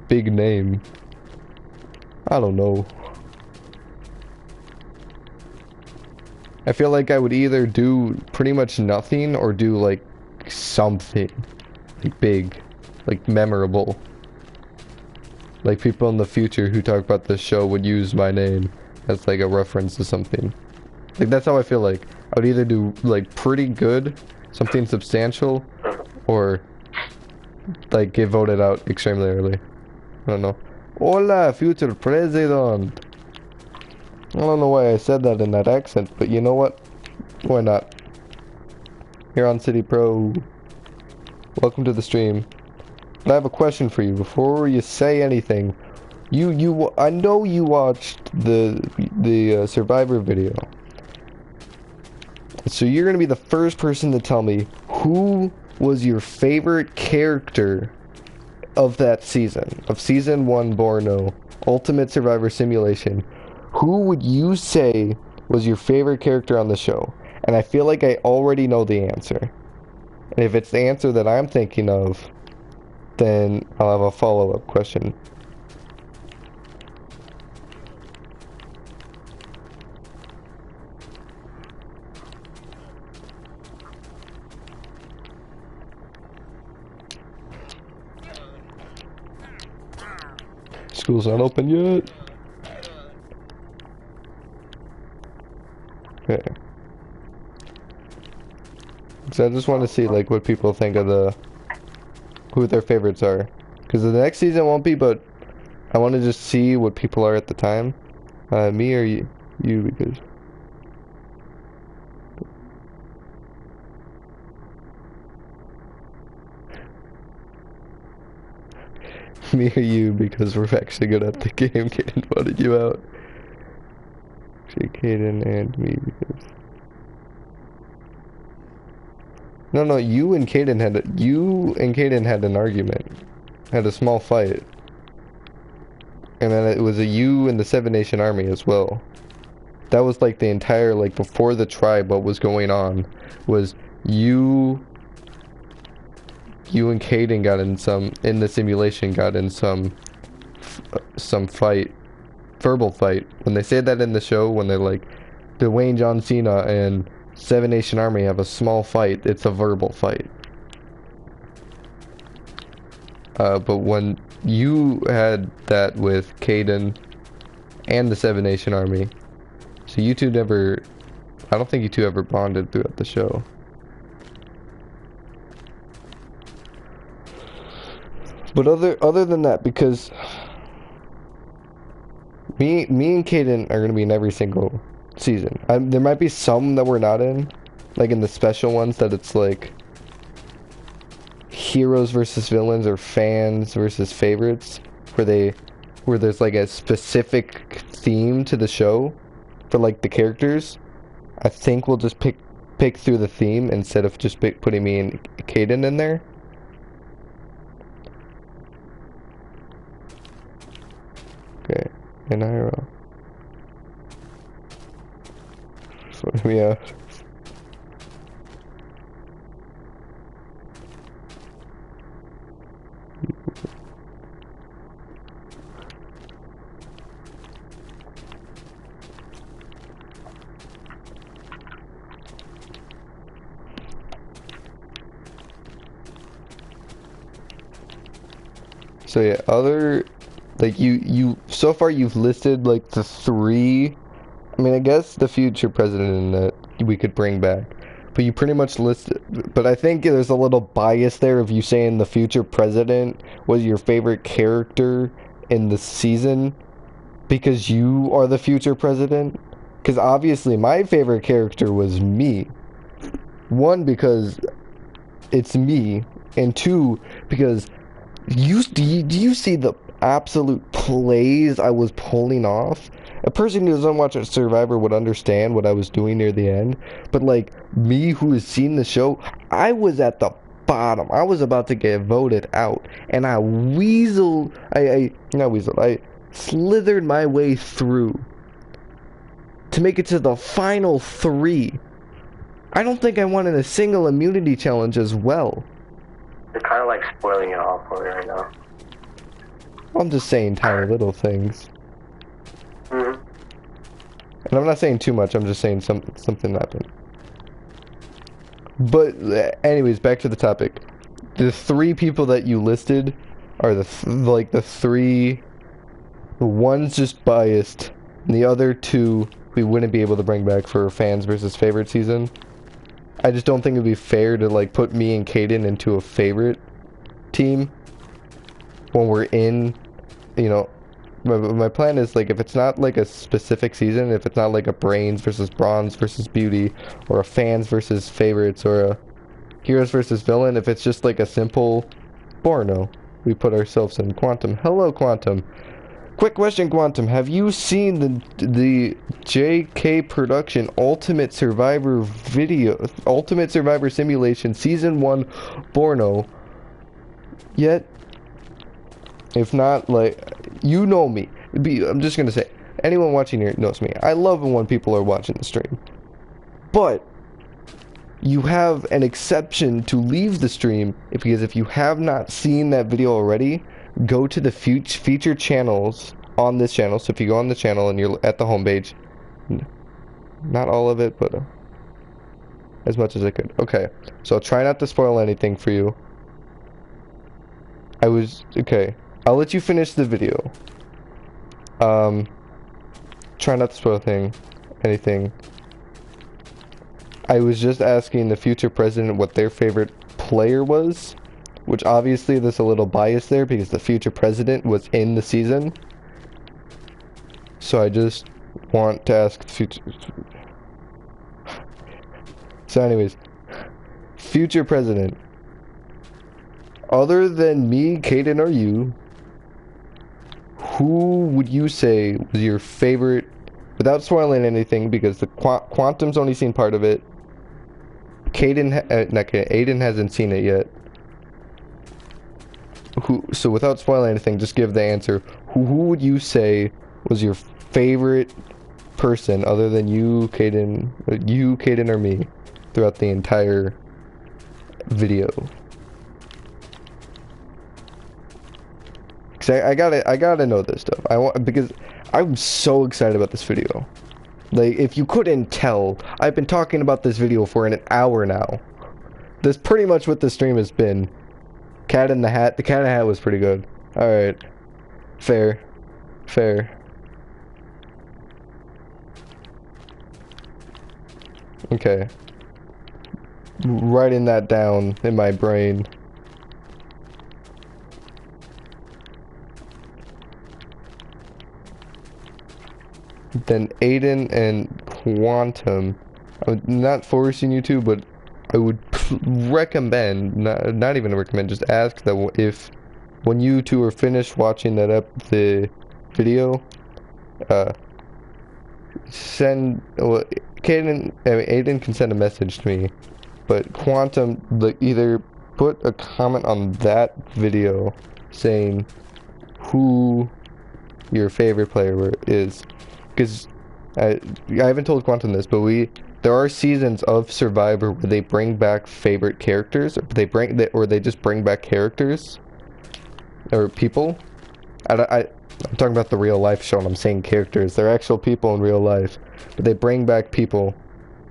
big name. I don't know. I feel like I would either do pretty much nothing or do like something like big, like memorable. Like people in the future who talk about this show would use my name as like a reference to something. Like that's how I feel like. I would either do like pretty good, something substantial, or like get voted out extremely early. I don't know. Hola, future president. I don't know why I said that in that accent, but you know what? Why not? Here on City Pro. Welcome to the stream. But I have a question for you before you say anything. I know you watched the Survivor video. So you're gonna be the first person to tell me who was your favorite character of that season, of season 1 Borno Ultimate Survivor Simulation. Who would you say was your favorite character on the show? And I feel like I already know the answer. And if it's the answer that I'm thinking of, then I'll have a follow-up question. School's not open yet. Okay. So I just want to see like what people think of who their favorites are. Because the next season won't be, but I want to just see what people are at the time. Me or you because... Me or you because we're actually good at the game. Kaden voted you out. Actually, Kaden and me because... No, you and Kaden had an argument. Had a small fight. And then it was a you and the Seven Nation Army as well. That was like the entire, like before the tribe, what was going on was you and Kaden got in the simulation got in some fight, verbal fight. When they say that in the show, when they're like, Dwayne John Cena and Seven Nation Army have a small fight, it's a verbal fight. But when you had that with Kaden and the Seven Nation Army, so you two never, I don't think you two ever bonded throughout the show. But other than that, because me and Kaden are gonna be in every single season. There might be some that we're not in, like in the special ones that it's like heroes versus villains or fans versus favorites, where there's like a specific theme to the show for like the characters. I think we'll just pick through the theme instead of just putting me and Kaden in there. Okay, and IRL. Sort me out. So yeah, like you so far you've listed like the three. I mean, I guess the future president that we could bring back, but you pretty much listed. But I think there's a little bias there of you saying the future president was your favorite character in the season because you are the future president. Because obviously, my favorite character was me. One, because it's me, and two, because do you see the absolute plays I was pulling off? A person who doesn't watch Survivor would understand what I was doing near the end, but like me who has seen the show, I was at the bottom. I was about to get voted out, and I I slithered my way through to make it to the final three. I don't think I won in a single immunity challenge as well. You're kind of like spoiling it all for me right now. I'm just saying tiny little things. Mm-hmm. And I'm not saying too much, I'm just saying something happened. But anyways, back to the topic. The three people that you listed are the three. One's just biased, and the other two we wouldn't be able to bring back for fans versus favorite season. I just don't think it'd be fair to like put me and Kaden into a favorite team when we're in, you know. My plan is like if it's not like a specific season, if it's not like a brains versus bronze versus beauty, or a fans versus favorites, or a heroes versus villain, if it's just like a simple Borno, we put ourselves in Quantum. Hello, Quantum. Quick question, Quantum. Have you seen the JK Production Ultimate Survivor Simulation Season 1 Borno yet? If not, like, you know me. I'm just gonna say, anyone watching here knows me. I love it when people are watching the stream. But you have an exception to leave the stream because if you have not seen that video already, go to the featured channels on this channel. So if you go on the channel and you're at the homepage, not all of it, but as much as I could. Okay, so try not to spoil anything for you. Okay, I'll let you finish the video. Try not to spoil anything. I was just asking the future president what their favorite player was, which obviously there's a little bias there because the future president was in the season. So I just want to ask future. So anyways, future president, other than me, Kaden, or you, who would you say was your favorite, without spoiling anything, because the Quantum's only seen part of it. Aiden hasn't seen it yet. So without spoiling anything, just give the answer. Who would you say was your favorite person, other than you, Kaden, or me, throughout the entire video? Cause I gotta know this stuff. Because I'm so excited about this video. Like, if you couldn't tell, I've been talking about this video for an hour now. That's pretty much what the stream has been. Cat in the Hat. The Cat in the Hat was pretty good. Alright. Fair. Okay. Writing that down in my brain. Then Aiden and Quantum. I'm not forcing you to, but I would recommend, not even recommend, just ask that if, when you two are finished watching the video, Aiden can send a message to me, but Quantum, either put a comment on that video saying who your favorite player is. Because I haven't told Quantum this, but there are seasons of Survivor where they bring back favorite characters, or they just bring back characters or people. I'm talking about the real life show, and I'm saying characters. They're actual people in real life, but they bring back people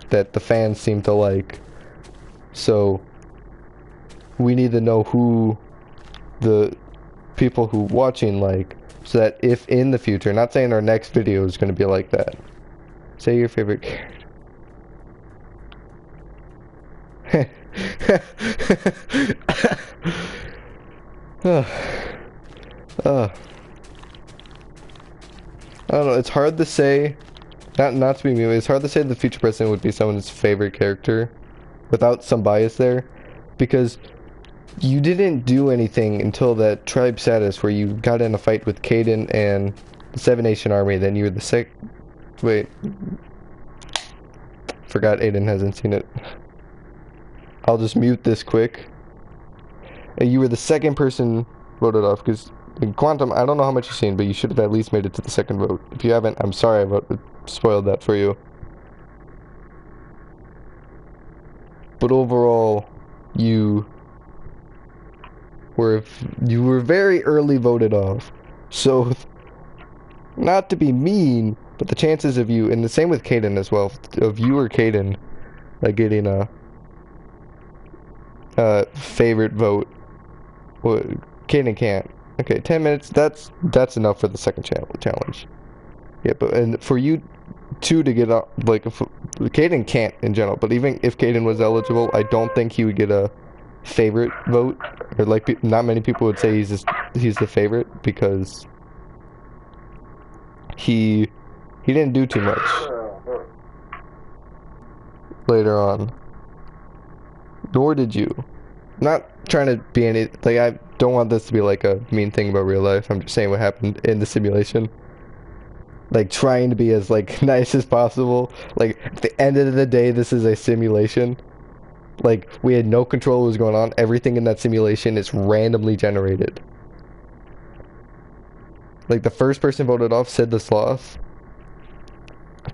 that the fans seem to like. So we need to know who people who watching like, so that if in the future, not saying our next video is going to be like that. Say your favorite character. I don't know, it's hard to say, not to be mean, it's hard to say the future president would be someone's favorite character without some bias there, because you didn't do anything until that tribe status where you got in a fight with Caden and the Seven Nation Army, then you were the wait, forgot Aiden hasn't seen it. I'll just mute this quick. You were the second person voted off, because in Quantum, I don't know how much you've seen, but you should have at least made it to the second vote. If you haven't, I'm sorry I spoiled that for you. But overall, you were very early voted off. So, not to be mean, but the chances of you, and the same with Caden as well, of you or Caden getting a favorite vote. Well, Caden can't. Okay, 10 minutes, that's enough for the second challenge. Yeah, but and for you two to get up, like, Caden can't in general, but even if Caden was eligible, I don't think he would get a favorite vote, or like, not many people would say he's the favorite, because he didn't do too much later on. Nor did you. Not trying to be any, like, I don't want this to be like a mean thing about real life. I'm just saying what happened in the simulation. Like, trying to be as, like, nice as possible. Like, at the end of the day, this is a simulation. Like, we had no control of what was going on. Everything in that simulation is randomly generated. Like, the first person voted off, Sid the Sloth,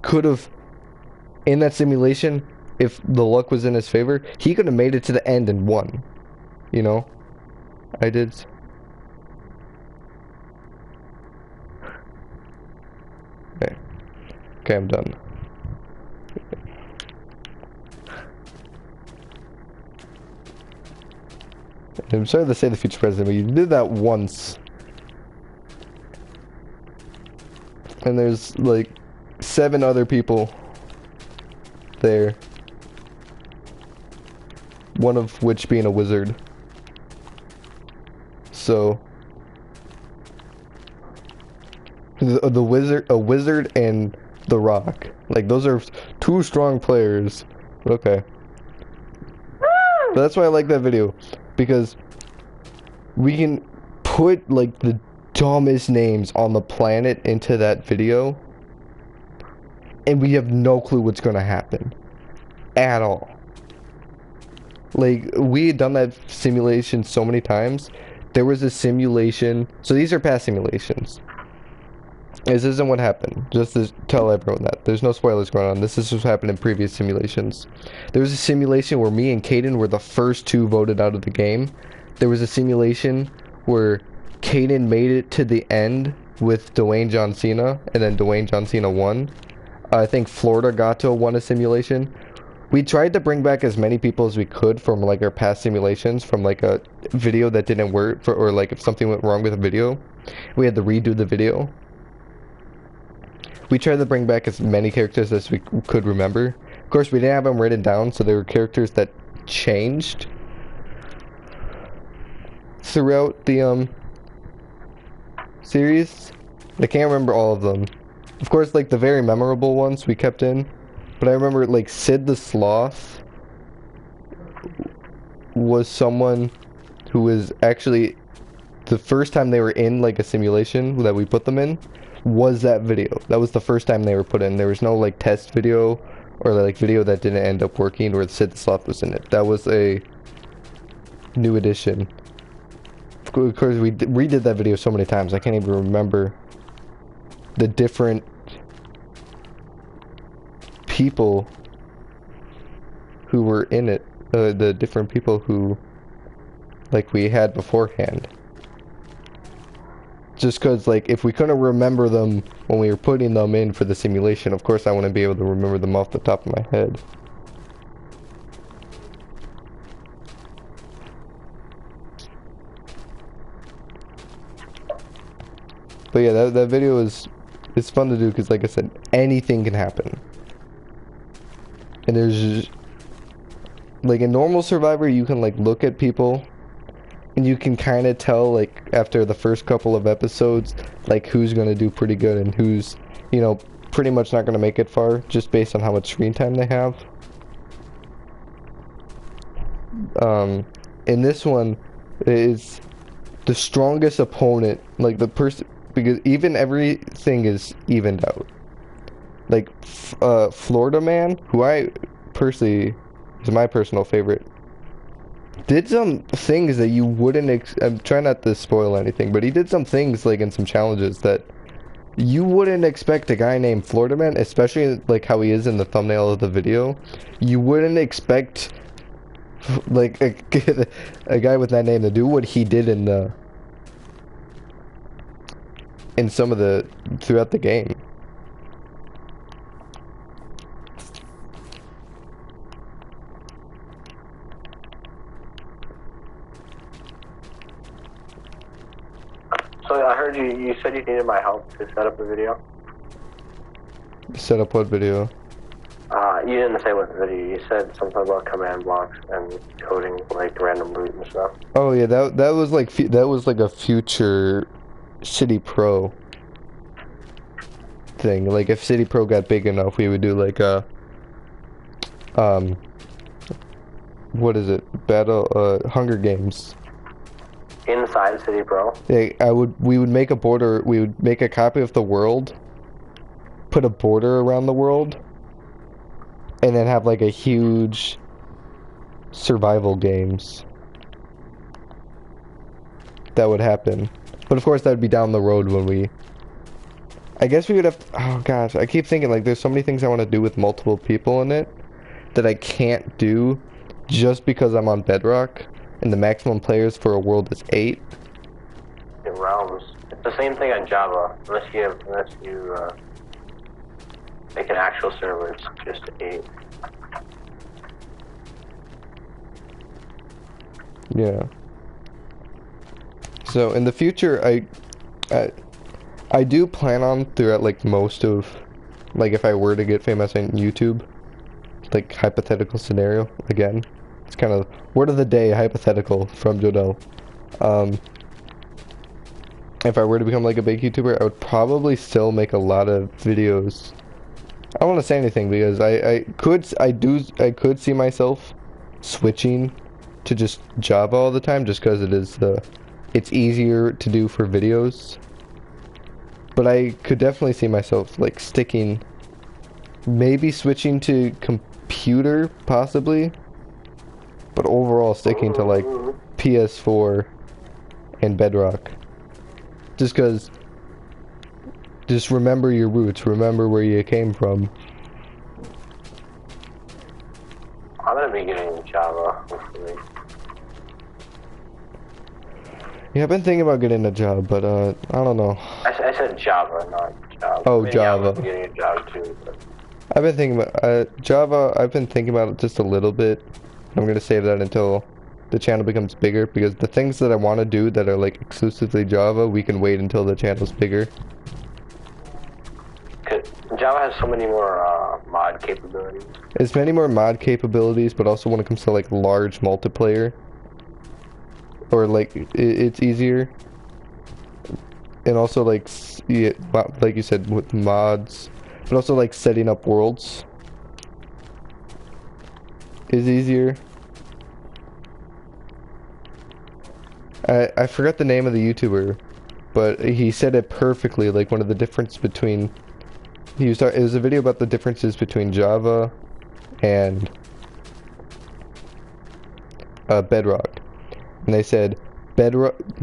could have, in that simulation, if the luck was in his favor, he could have made it to the end and won. You know? I did. Okay. Okay, I'm done. I'm sorry to say the future president, but you did that once. And there's like 7 other people there. One of which being a wizard. So the wizard, a wizard, and the Rock. Like, those are 2 strong players. Okay. But that's why I like that video, because we can put like the dumbest names on the planet into that video, and we have no clue what's gonna happen at all. Like, we had done that simulation so many times. There was a simulation, so these are past simulations. This isn't what happened, just to tell everyone that. There's no spoilers going on. This is what happened in previous simulations. There was a simulation where me and Caden were the first 2 voted out of the game. There was a simulation where Caden made it to the end with Dwayne John Cena, and then Dwayne John Cena won. I think Florida Gato won a simulation. We tried to bring back as many people as we could from like our past simulations, from like a video that didn't work, or like if something went wrong with a video, we had to redo the video. We tried to bring back as many characters as we could remember. Of course, we didn't have them written down, so there were characters that changed throughout the series. I can't remember all of them. Of course, like the very memorable ones we kept in. But I remember, like, Sid the Sloth was someone who was actually, the first time they were in, like, a simulation that we put them in, was that video. That was the first time they were put in. There was no, like, test video or, like, video that didn't end up working where Sid the Sloth was in it. That was a new addition. Of course, we redid that video so many times, I can't even remember the different people who were in it, the different people who, like, we had beforehand. Just because, like, if we couldn't remember them when we were putting them in for the simulation, of course I wouldn't be able to remember them off the top of my head. But yeah, that video is it's fun to do because, like I said, anything can happen. And there's just, like in normal Survivor, you can like look at people, and you can kind of tell like after the first couple of episodes, like who's gonna do pretty good and who's, you know, pretty much not gonna make it far, just based on how much screen time they have. In this one, is the strongest opponent, like the person, because even everything is evened out. Like, Florida Man, who I personally is my personal favorite, did some things that you wouldn't. I'm trying not to spoil anything, but he did some things like in some challenges that you wouldn't expect a guy named Florida Man, especially like how he is in the thumbnail of the video. You wouldn't expect like a guy with that name to do what he did in some of the throughout the game. So I heard you said you needed my help to set up a video. Set up what video? You didn't say what video. You said something about command blocks and coding like random loot and stuff. Oh yeah, that was like a future City Pro thing. Like if City Pro got big enough, we would do like a what is it? Hunger Games. Inside City Pro. Yeah, we would make a border. We would make a copy of the world, put a border around the world, and then have like a huge survival games that would happen. But of course that would be down the road when we, I guess we would have oh gosh, I keep thinking like there's so many things I want to do with multiple people in it that I can't do just because I'm on Bedrock and the maximum players for a world is 8. In realms. It's the same thing on Java, unless you make an actual server, it's just 8. Yeah. So in the future, I do plan on throughout like most of, like if I were to get famous on YouTube, like hypothetical scenario again. It's kind of word of the day hypothetical from Jodel. If I were to become like a big YouTuber, I would probably still make a lot of videos. I don't want to say anything because I could see myself switching to just Java all the time just because it's easier to do for videos. But I could definitely see myself like sticking, maybe switching to computer possibly, but overall sticking to like PS4 and Bedrock. Just because, just remember your roots, remember where you came from. I'm gonna be getting Java, hopefully. Yeah, I've been thinking about getting a job, but I don't know. I said Java, not Java. Oh, I mean, Java. Yeah, I'm getting a job too. But... I've been thinking about Java. I've been thinking about it just a little bit. I'm gonna save that until the channel becomes bigger because the things that I want to do that are like exclusively Java, we can wait until the channel's bigger. Java has so many more mod capabilities. It's many more mod capabilities, but also when it comes to like large multiplayer, or like it's easier. And also like yeah, like you said with mods, but also like setting up worlds is easier. I forgot the name of the YouTuber, but he said it perfectly. Like one of the difference between it was a video about the differences between Java and Bedrock, and they said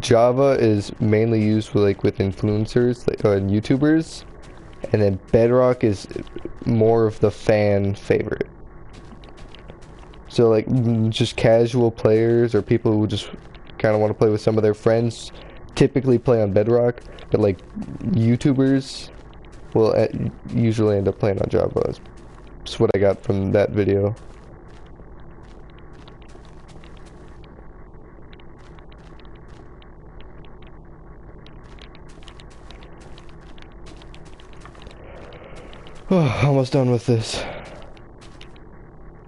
Java is mainly used with influencers and YouTubers, and then Bedrock is more of the fan favorite. So like just casual players or people who just kind of want to play with some of their friends typically play on Bedrock, but like YouTubers will usually end up playing on Java. That's what I got from that video. Almost done with this.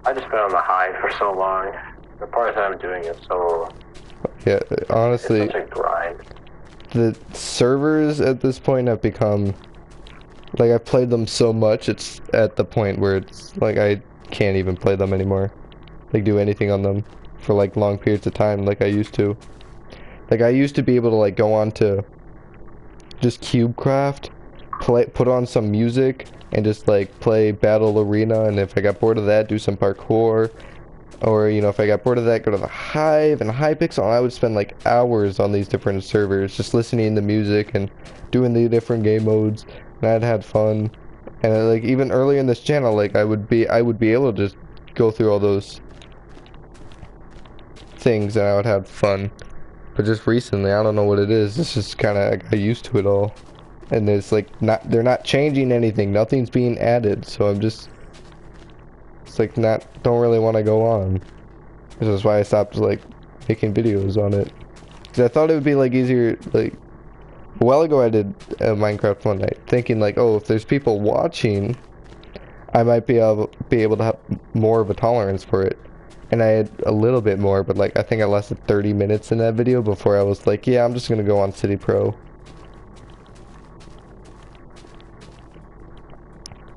I just been on the high for so long. The part that I'm doing is so... Yeah, honestly, it's such a grind. the servers at this point have become... Like, I've played them so much, it's at the point where it's, like, I can't even play them anymore. Like, do anything on them for, like, long periods of time like I used to. Like, I used to be able to, like, go on to just CubeCraft, put on some music, and just, like, play Battle Arena, and if I got bored of that, do some parkour. Or, you know, if I got bored of that, go to the Hive and Hypixel, and I would spend, like, hours on these different servers, just listening to music and doing the different game modes. And I'd had fun, and like even early in this channel, like I would be able to just go through all those things, and I would have fun. But just recently, I don't know what it is. It's just kind of I got used to it all, and it's like they're not changing anything. Nothing's being added, so it's like don't really want to go on. This is why I stopped like making videos on it, because I thought it would be like easier like. A while ago I did Minecraft one night, thinking like, oh, if there's people watching, I might be able to have more of a tolerance for it. And I had a little bit more, but like I think I lasted 30 minutes in that video before I was like, yeah, I'm just gonna go on City Pro.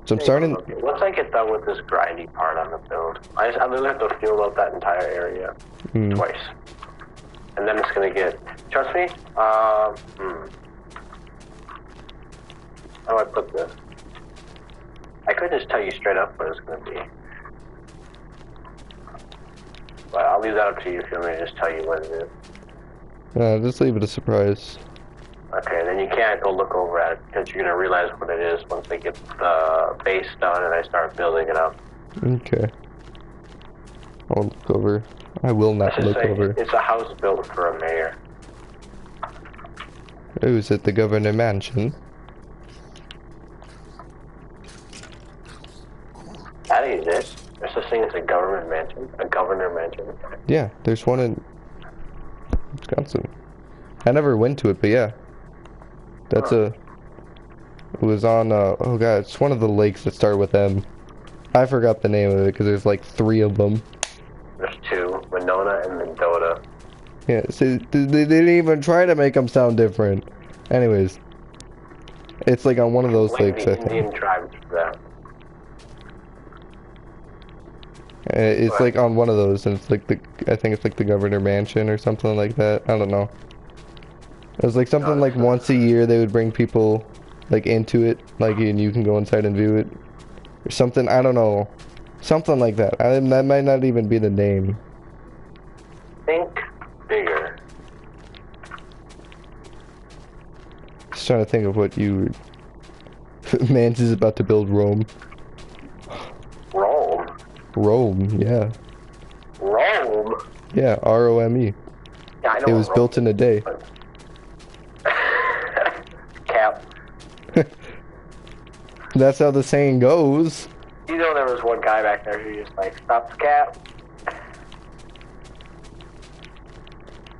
So I'm starting... Once I get done with this grindy part on the build, I literally have to feel out that entire area twice. And then it's gonna get... Trust me? How do I put this? I could just tell you straight up what it's gonna be. But I'll leave that up to you if you want me to just tell you what it is. just leave it a surprise. Okay, then you can't go look over at it because you're gonna realize what it is once I get the base done and I start building it up. Okay. I'll look over. I will not look over. It's a house built for a mayor. Oh, is it the Governor Mansion? That exists. There's such thing as a government mansion. A governor mansion. Yeah, there's one in Wisconsin. I never went to it, but yeah. That's it was on, oh god, it's one of the lakes that start with M. I forgot the name of it because there's like 3 of them. There's 2, Winona and Mendota. Yeah, see, they didn't even try to make them sound different. Anyways. It's like on one of those lakes, I think. Indian tribes for that. It's like on one of those, and it's like I think it's like the Governor Mansion or something like that. I don't know. It was like something like once a year they would bring people like into it, like and you can go inside and view it, or something. I don't know, something like that. That might not even be the name. Think bigger. Just trying to think of what you. Mans is about to build Rome. Rome. Rome, yeah. Rome. Yeah, R-O-M-E. Yeah, I know. It was built in a day. Cap. That's how the saying goes. You know there was one guy back there who just like, stop the cap.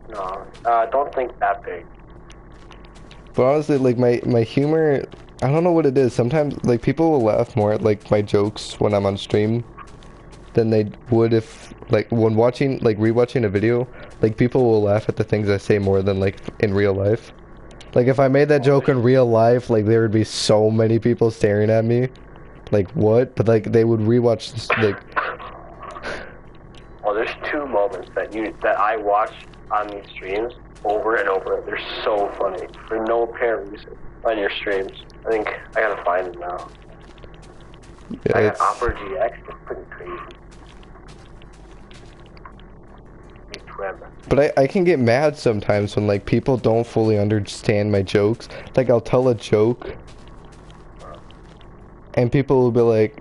No, don't think that big. But honestly, like my humor, I don't know what it is. Sometimes like people will laugh more at like my jokes when I'm on stream than they would if like when watching like rewatching a video. Like people will laugh at the things I say more than like in real life. Like if I made that joke in real life, like there would be so many people staring at me. Like what? But like they would rewatch this like. Well, there's 2 moments that I watch on these streams over and over. They're so funny for no apparent reason on your streams. I think I gotta find them now. Yeah, I got Opera GX. It's pretty crazy. But I can get mad sometimes when like people don't fully understand my jokes. Like I'll tell a joke and people will be like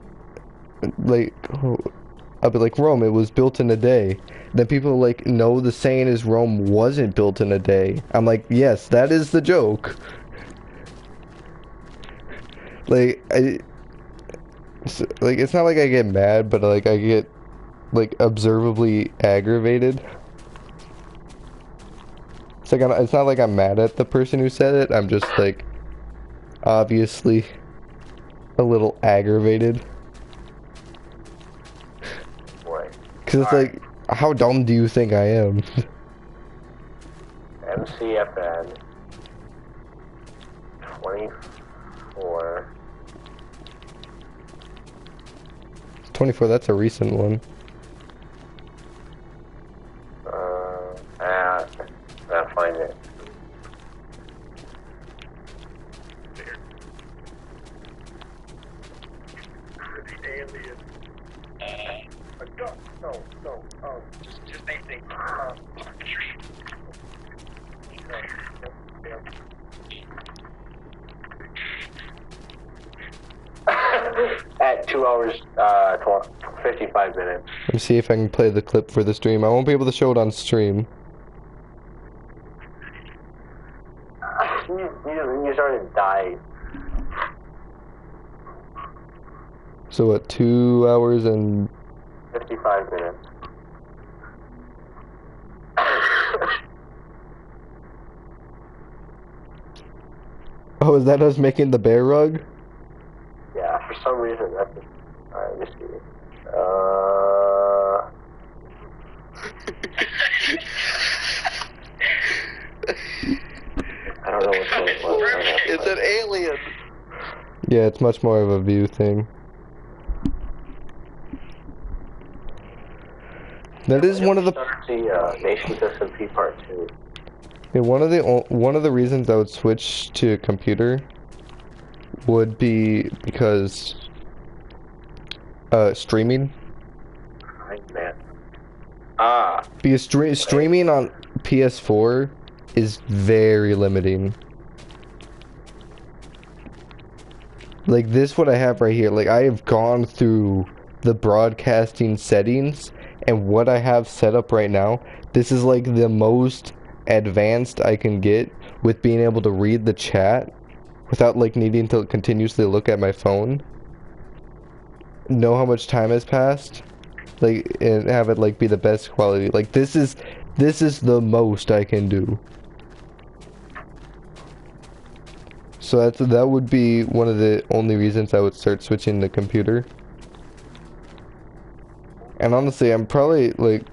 I'll be like, Rome, it was built in a day. Then people like, no, the saying is Rome wasn't built in a day. I'm like, yes, that is the joke. Like it's not like I get mad, but like I get like observably aggravated. It's not like I'm mad at the person who said it. I'm just like, obviously, a little aggravated. Boy. Cause it's like, how dumb do you think I am? MCFN 24. 24, that's a recent one. I'll find it. No. Just anything. At 2 hours, 55 minutes. Let me see if I can play the clip for the stream. I won't be able to show it on stream. You started to die. So what, 2 hours and... 55 minutes. Oh, is that us making the bear rug? Yeah, for some reason that's... Alright, let me see. I don't know what's going on. It's an alien. Yeah, it's much more of a view thing. That is one of the... The Nation's SMP Part 2. Yeah, one of the reasons I would switch to a computer would be because streaming. Man. Because streaming on PS4 is very limiting. Like this, what I have right here. Like I have gone through the broadcasting settings, and what I have set up right now. This is like the most advanced I can get with being able to read the chat without like needing to continuously look at my phone, know how much time has passed, like, and have it like be the best quality. Like this is the most I can do. So that would be one of the only reasons I would start switching the computer. And honestly, I'm probably like,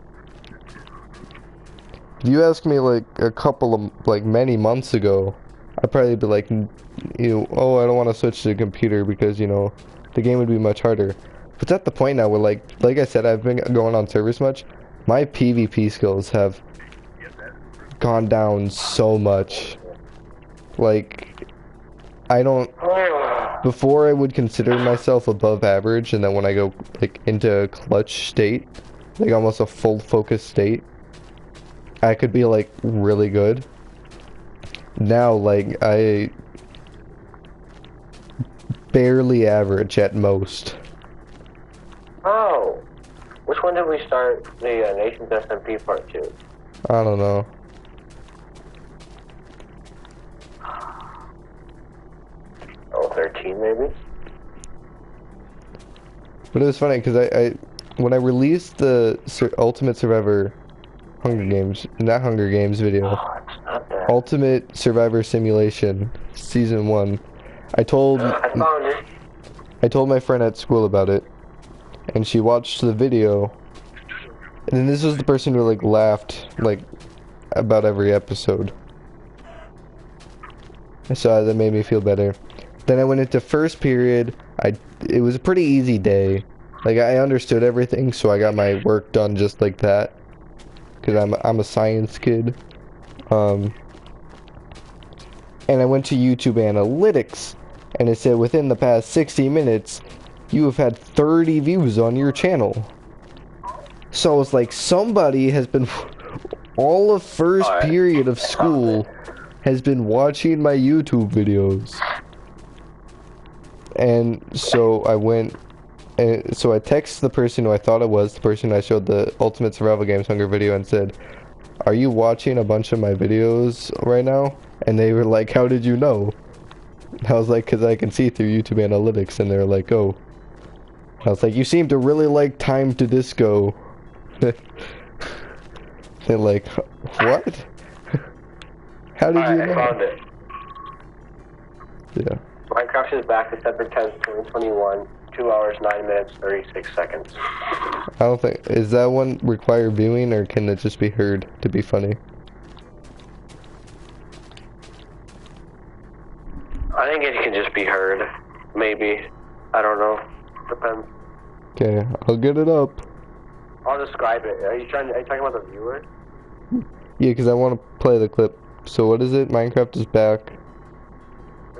if you asked me like a couple of, like many months ago, I'd probably be like, oh, I don't want to switch to a computer because, the game would be much harder. But it's at the point now where like I said, I've been going on servers much. My PvP skills have gone down so much. Like, I don't, before I would consider myself above average, and then when I go like into a clutch state, like almost a full focus state, I could be like really good. Now like I barely average at most. Oh, which one did we start the Nation's SMP Part 2? I don't know. Oh, 13 maybe? But it was funny because I when I released the Ultimate Survivor Hunger Games, not Hunger Games video, Oh, it's not that. Ultimate Survivor Simulation Season 1, I told my friend at school about it, and she watched the video, and then this was the person who like laughed like about every episode. So that made me feel better. Then I went into first period. It was a pretty easy day. Like I understood everything, so I got my work done just like that. Cause I'm a science kid. And I went to YouTube Analytics, and it said within the past 60 minutes, you have had 30 views on your channel. So I was like, somebody has been all of first period of school has been watching my YouTube videos. And so I went, and so I texted the person who I thought it was, the person I showed the Ultimate Survival Games Hunger video, and said, are you watching a bunch of my videos right now? And they were like, how did you know? I was like, because I can see through YouTube Analytics. And they were like, oh. I was like, you seem to really like Time to Disco. They're like, what? How did you know? I found it. Yeah. Minecraft is back December 10th, 2021. 2 hours, 9 minutes, 36 seconds. I don't think... Is that one require viewing, or can it just be heard to be funny? I think it can just be heard. Maybe. I don't know. Depends. Okay, I'll get it up. I'll describe it. Are you talking about the viewer? Yeah, because I want to play the clip. So what is it? Minecraft is back.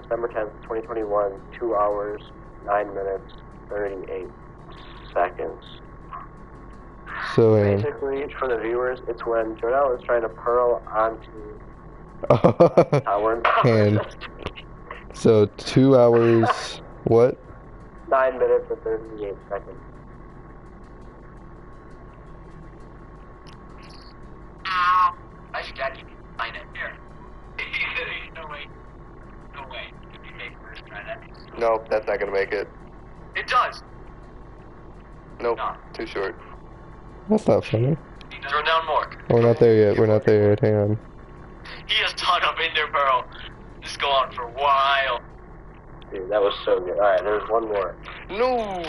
December 10th, 2021. 2 hours, 9 minutes, 38 seconds. So, basically, for the viewers, it's when Jonelle is trying to pearl onto our and so 2 hours, what? 9 minutes and 38 seconds. I should actually find it here. No way. No way. Could be fake first, try that. Nope, that's not gonna make it. It does! Nope, No. too short. That's not funny. Throw down more. We're not there yet, we're not there yet, hang on. He has ton of Ender Pearl. This go on for a while. Dude, that was so good. Alright, there's one more. No!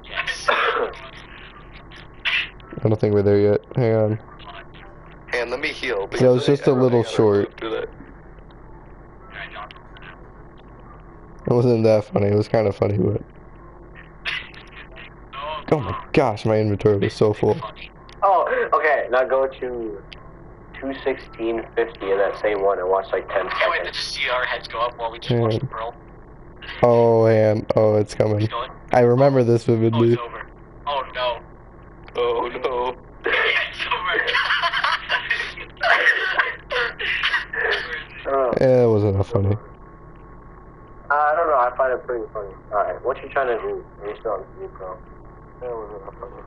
Yes. I don't think we're there yet, hang on. And let me heal. That was just a little short. It wasn't that funny, it was kind of funny, but... Oh my gosh, my inventory was so full. Oh, okay, now go to 2:16:50 in that same one and watch like 10 Can't wait to seconds. just see our heads go up while we just watch the Pearl. Oh, and... Oh, it's coming. It's going. I remember this Oh, vividly. it's over. Oh no. Oh no. It's over. Oh, Yeah, it wasn't that funny. I don't know, I find it pretty funny. Alright, what you trying to do? Are you still on the bro? That wasn't that funny.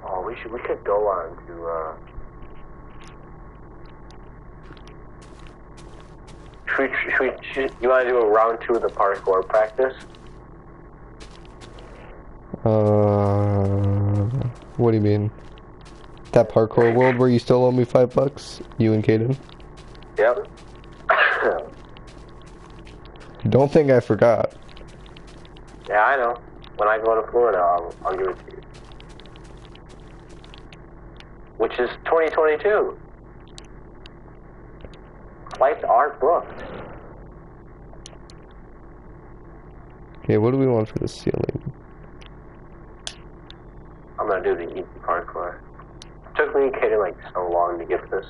Oh, we could go on to, you want to do a round 2 of the parkour practice? What do you mean? That parkour world where you still owe me $5? You and Kaden? Yep. Don't think I forgot. Yeah, I know. When I go to Florida, I'll give it to you. Which is 2022. Flights aren't booked. Okay, what do we want for the ceiling? I'm gonna do the easy parkour. It took me and Kaden like so long to get this.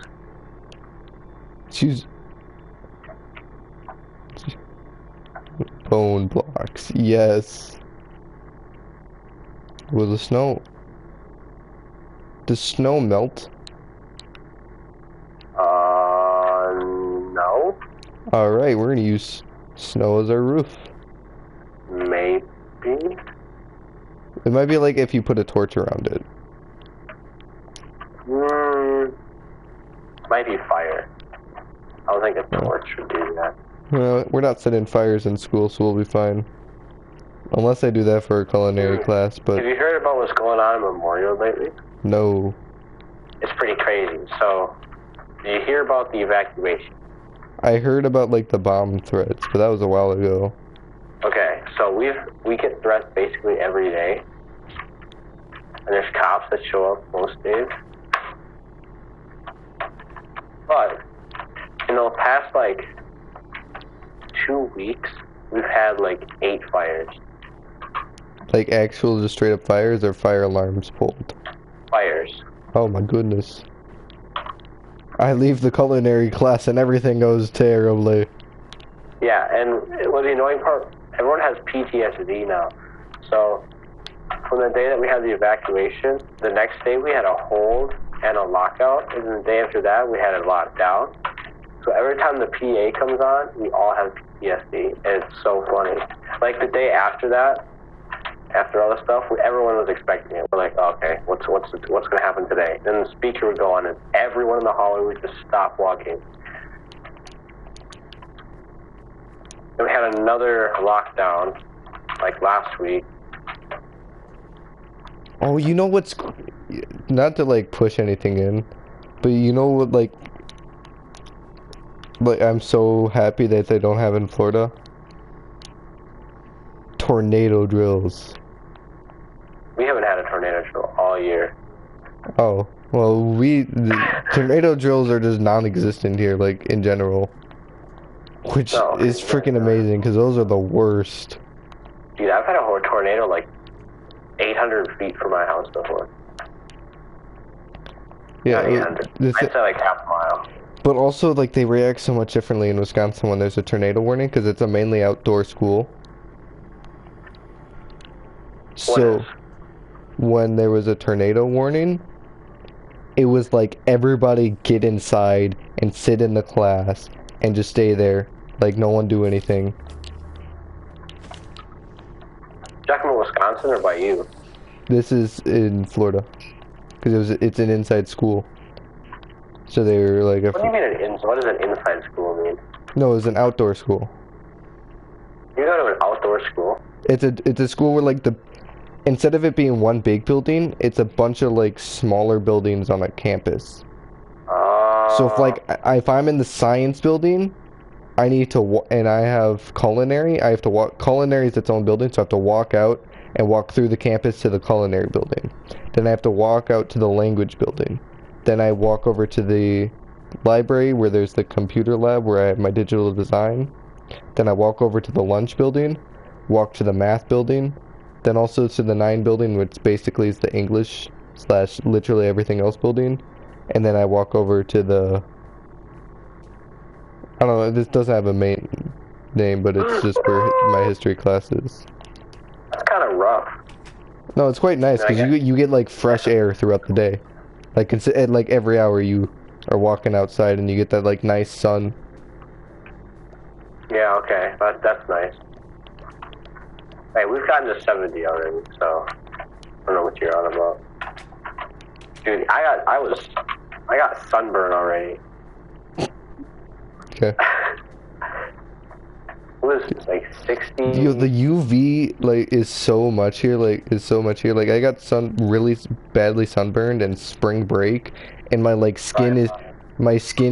Choose bone blocks. Yes. Will the snow? Does snow melt? No. All right, we're gonna use snow as our roof. Maybe. It might be like if you put a torch around it. Might be fire. I don't think a torch would do that. We're not setting fires in school, so we'll be fine. Unless I do that for a culinary class, but Have you heard about what's going on in Memorial lately? no. It's pretty crazy. So, do you hear about the evacuation? I heard about like the bomb threats, but that was a while ago. Okay, so we get threats basically every day, and there's cops that show up most days. But in the past like 2 weeks, we've had like 8 fires. Like actual just straight up fires or fire alarms pulled? Fires. Oh my goodness. I leave the culinary class and everything goes terribly. Yeah, and well, the annoying part, everyone has PTSD now. So, from the day that we had the evacuation, the next day we had a hold and a lockout, and the day after that we had a lockdown. So every time the PA comes on, we all have PTSD, and it's so funny. Like the day after that, after all the stuff, everyone was expecting it. We're like, oh, okay, what's going to happen today? Then the speaker would go on, and everyone in the hallway would just stop walking. Then we had another lockdown, like last week. Oh, you know what's... Not to like push anything in, but you know what like... like I'm so happy that they don't have in Florida. Tornado drills. We haven't had a tornado drill all year. Oh, well, the tornado drills are just non-existent here, like, in general. Which No, is freaking amazing, because those are the worst. Dude, I've had a whole tornado like 800 feet from my house before. Yeah, Not 800. I'd say like half a mile. but also, like, they react so much differently in Wisconsin when there's a tornado warning, because it's a mainly outdoor school. So, when there was a tornado warning, it was like, everybody get inside and sit in the class and just stay there. Like, no one do anything. Talking about Wisconsin or by you? This is in Florida, because it's an inside school. So they were like, What do you mean what does an inside school mean? no, it was an outdoor school. You go to an outdoor school? It's a school where like instead of it being one big building, it's a bunch of like smaller buildings on a campus. So if I'm in the science building, I need to and I have culinary, I have to walk. Culinary is its own building, so I have to walk out and walk through the campus to the culinary building. Then I have to walk out to the language building. Then I walk over to the library where there's the computer lab where I have my digital design. Then I walk over to the lunch building, walk to the math building, then also to the 9 building, which basically is the English / literally everything else building. And then I walk over to the, I don't know, this doesn't have a main name, but it's just for my history classes. That's kind of rough. No, it's quite nice because you get like fresh air throughout the day. Like at like every hour you are walking outside and you get that like nice sun. Yeah, okay, that's nice. Hey, we've gotten to 70 already, so I don't know what you're on about. Dude, I got sunburn already. Okay. It was like 60. Yo, the UV like is so much here. Like I got really badly sunburned in spring break, and my skin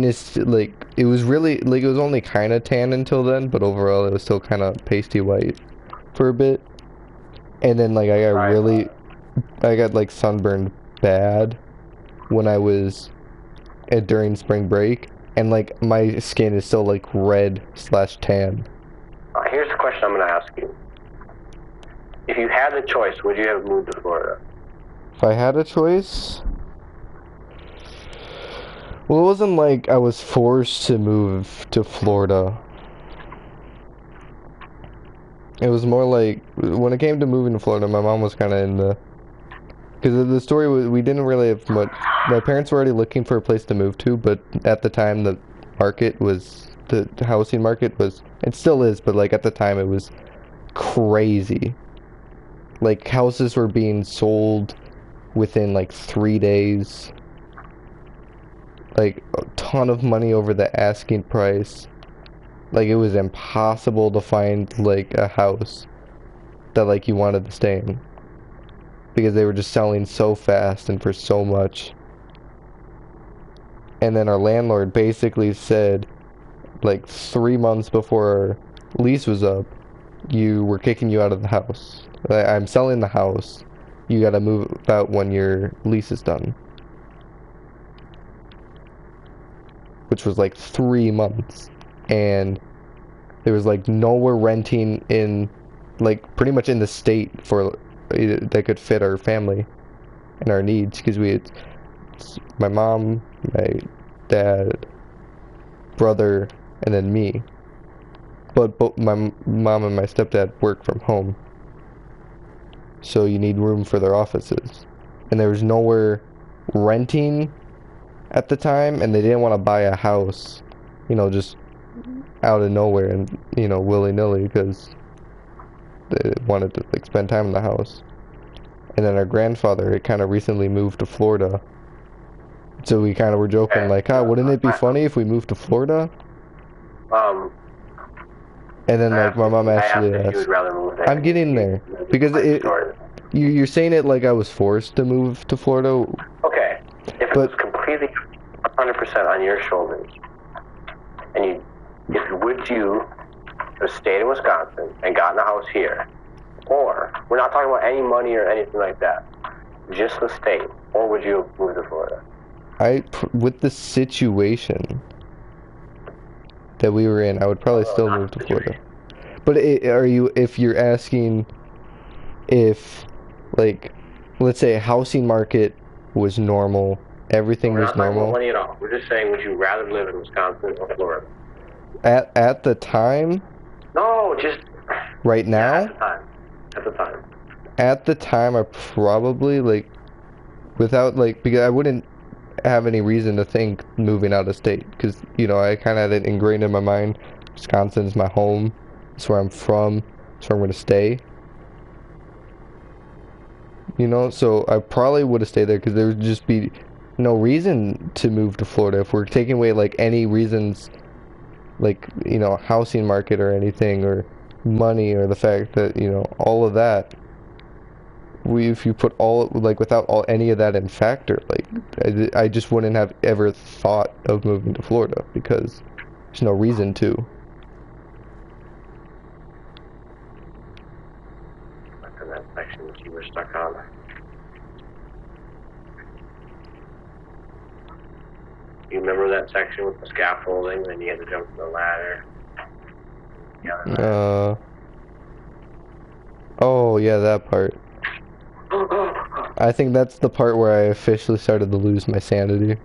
is like it was really like it was only kind of tan until then, but overall it was still kind of pasty white for a bit. And then like I got like sunburned bad when I was during spring break, and like my skin is still like red / tan. Here's the question I'm going to ask you. If you had the choice, would you have moved to Florida? If I had a choice? Well, it wasn't like I was forced to move to Florida. It was more like, when it came to moving to Florida, my mom was kind of in the... Because the story was, we didn't really have much... My parents were already looking for a place to move to, but at the time the market was... The housing market was... It still is, but like at the time it was crazy. Like houses were being sold within like 3 days. Like a ton of money over the asking price. Like it was impossible to find like a house that like you wanted to stay in. Because they were just selling so fast and for so much. And then our landlord basically said, like 3 months before our lease was up, we're kicking you out of the house. I'm selling the house. You gotta move out when your lease is done. Which was like 3 months. And there was like nowhere renting in, like pretty much in the state for that could fit our family and our needs. Because we had my mom, my dad, brother, and then me. But both my mom and my stepdad work from home. So you need room for their offices. And there was nowhere renting at the time, and they didn't want to buy a house, you know, just out of nowhere and, you know, willy-nilly, because they wanted to like spend time in the house. And then our grandfather had kind of recently moved to Florida. So we kind of were joking like, wouldn't it be funny if we moved to Florida? And then like my mom actually asked, I'm getting there, because you're saying it like I was forced to move to Florida. Okay, if it was completely 100% on your shoulders, and would you have stayed in Wisconsin and gotten a house here, or we're not talking about any money or anything like that, just the state, or would you have moved to Florida? With the situation that we were in, I would probably still move to Florida. But if you're asking if, like, let's say a housing market was normal, everything was normal. We're not talking about money at all. We're just saying, would you rather live in Wisconsin or Florida? At the time? No, just... Right now? Yeah, at the time. At the time, I probably, like, because I wouldn't have any reason to think moving out of state, because, you know, I kind of had it ingrained in my mind. Wisconsin's my home. It's where I'm from. It's where I'm going to stay. You know, so I probably would have stayed there, because there would just be no reason to move to Florida if we're taking away, like, any reasons, like, you know, housing market or anything, or money, or the fact that, you know, all of that. If you put all, like, without any of that in factor, like, I just wouldn't have ever thought of moving to Florida, because there's no reason to. In that section that you were stuck on. You remember that section with the scaffolding, then you had to jump to the ladder? Oh yeah, that part. I think that's the part where I officially started to lose my sanity.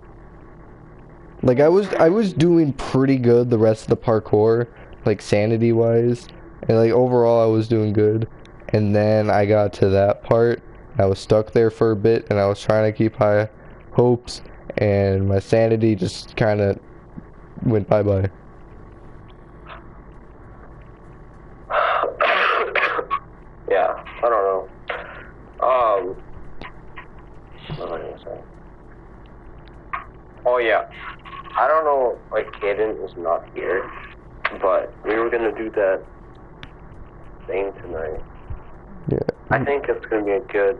Like, I was doing pretty good the rest of the parkour, like, sanity wise, and like overall I was doing good. And then I got to that part, and I was stuck there for a bit, and I was trying to keep high hopes, and my sanity just kind of went bye-bye. Yeah, I don't know. What was I gonna say? Oh yeah, I don't know, like, Caden is not here, but we were gonna do that thing tonight. Yeah. I think it's gonna be a good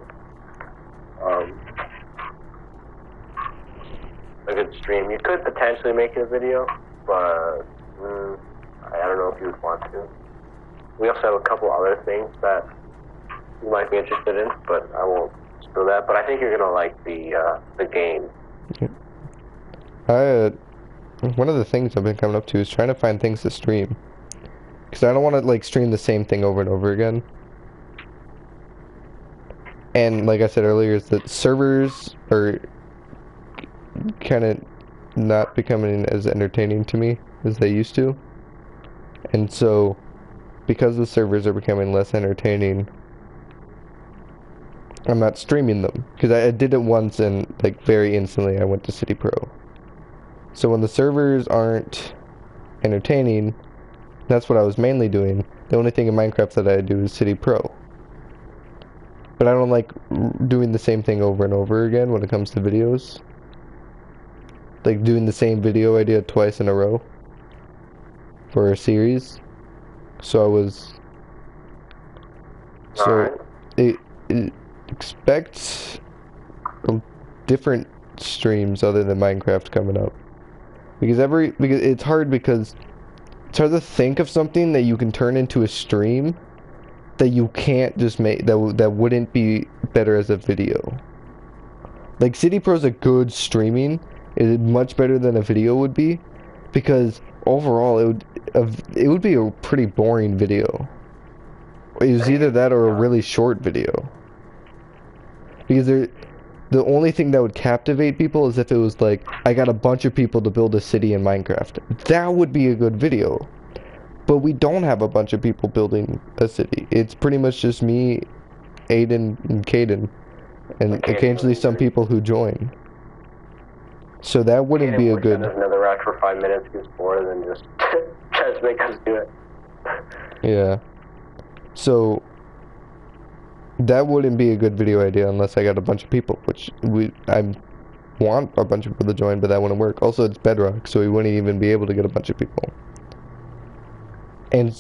stream. You could potentially make it a video, but I don't know if you would want to. We also have a couple other things that you might be interested in, but I won't spill that. But I think you're gonna like the game. Yeah. One of the things I've been coming up to is trying to find things to stream, because I don't want to, like, stream the same thing over and over again. And like I said earlier, is that servers are kind of not becoming as entertaining to me as they used to. And so, because the servers are becoming less entertaining, I'm not streaming them. Because I did it once, and, like, very instantly I went to City Pro. So when the servers aren't entertaining, that's what I was mainly doing. The only thing in Minecraft that I do is City Pro. But I don't like doing the same thing over and over again when it comes to videos. Like, doing the same video idea twice in a row for a series. So I was... So, expect different streams other than Minecraft coming up. Because it's hard to think of something that you can turn into a stream that you can't just make, that wouldn't be better as a video. Like, City Pro's a good streaming. It is much better than a video would be, because overall it would be a pretty boring video. It was either that or a really short video. Because the only thing that would captivate people is if it was like, I got a bunch of people to build a city in Minecraft. That would be a good video. But we don't have a bunch of people building a city. It's pretty much just me, Aiden, and Caden. And occasionally some people who join. So that wouldn't be a good... Another round for 5 minutes gets bored, and then just tries to make us do it. Yeah. So that wouldn't be a good video idea unless I got a bunch of people, which I want a bunch of people to join, but that wouldn't work. Also, it's Bedrock, so we wouldn't even be able to get a bunch of people. And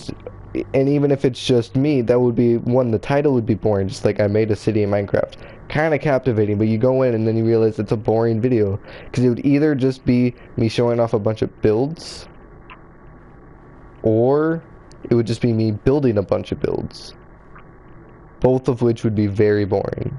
even if it's just me, that would be, one, the title would be boring, just like I made a city in Minecraft. Kind of captivating, but you go in and then you realize it's a boring video. Because it would either just be me showing off a bunch of builds, or it would just be me building a bunch of builds. Both of which would be very boring.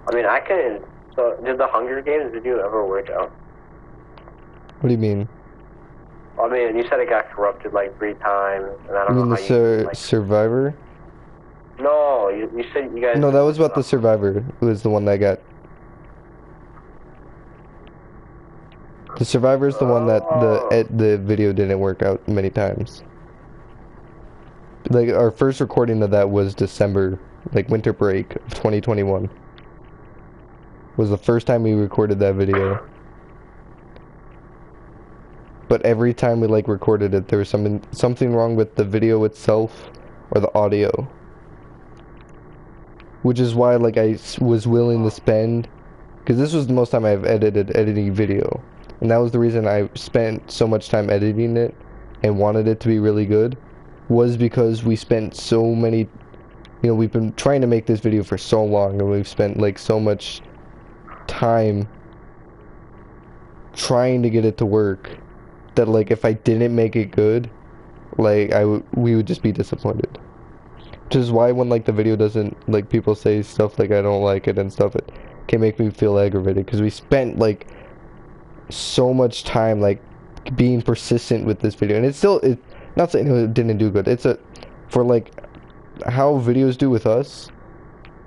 I mean, I can. So, did the Hunger Games video ever work out? What do you mean? I mean, you said it got corrupted like 3 times, and I You don't mean know the how you like. Survivor? No, you said you guys. No, that was about the Survivor. It was the one that got. The Survivor is the one that the video didn't work out many times. Like, our first recording of that was December, like winter break of 2021. Was the first time we recorded that video. But every time we like recorded it, there was something wrong with the video itself or the audio. Which is why like I was willing to spend, because this was the most time I've editing video. And that was the reason I spent so much time editing it and wanted it to be really good, was because we spent so many, you know, we've been trying to make this video for so long, and we've spent like so much time trying to get it to work that like if I didn't make it good, like we would just be disappointed. Which is why when like the video doesn't, like people say stuff like I don't like it and stuff, it can make me feel aggravated, because we spent like so much time like being persistent with this video, and it's not saying it didn't do good. It's for like how videos do with us,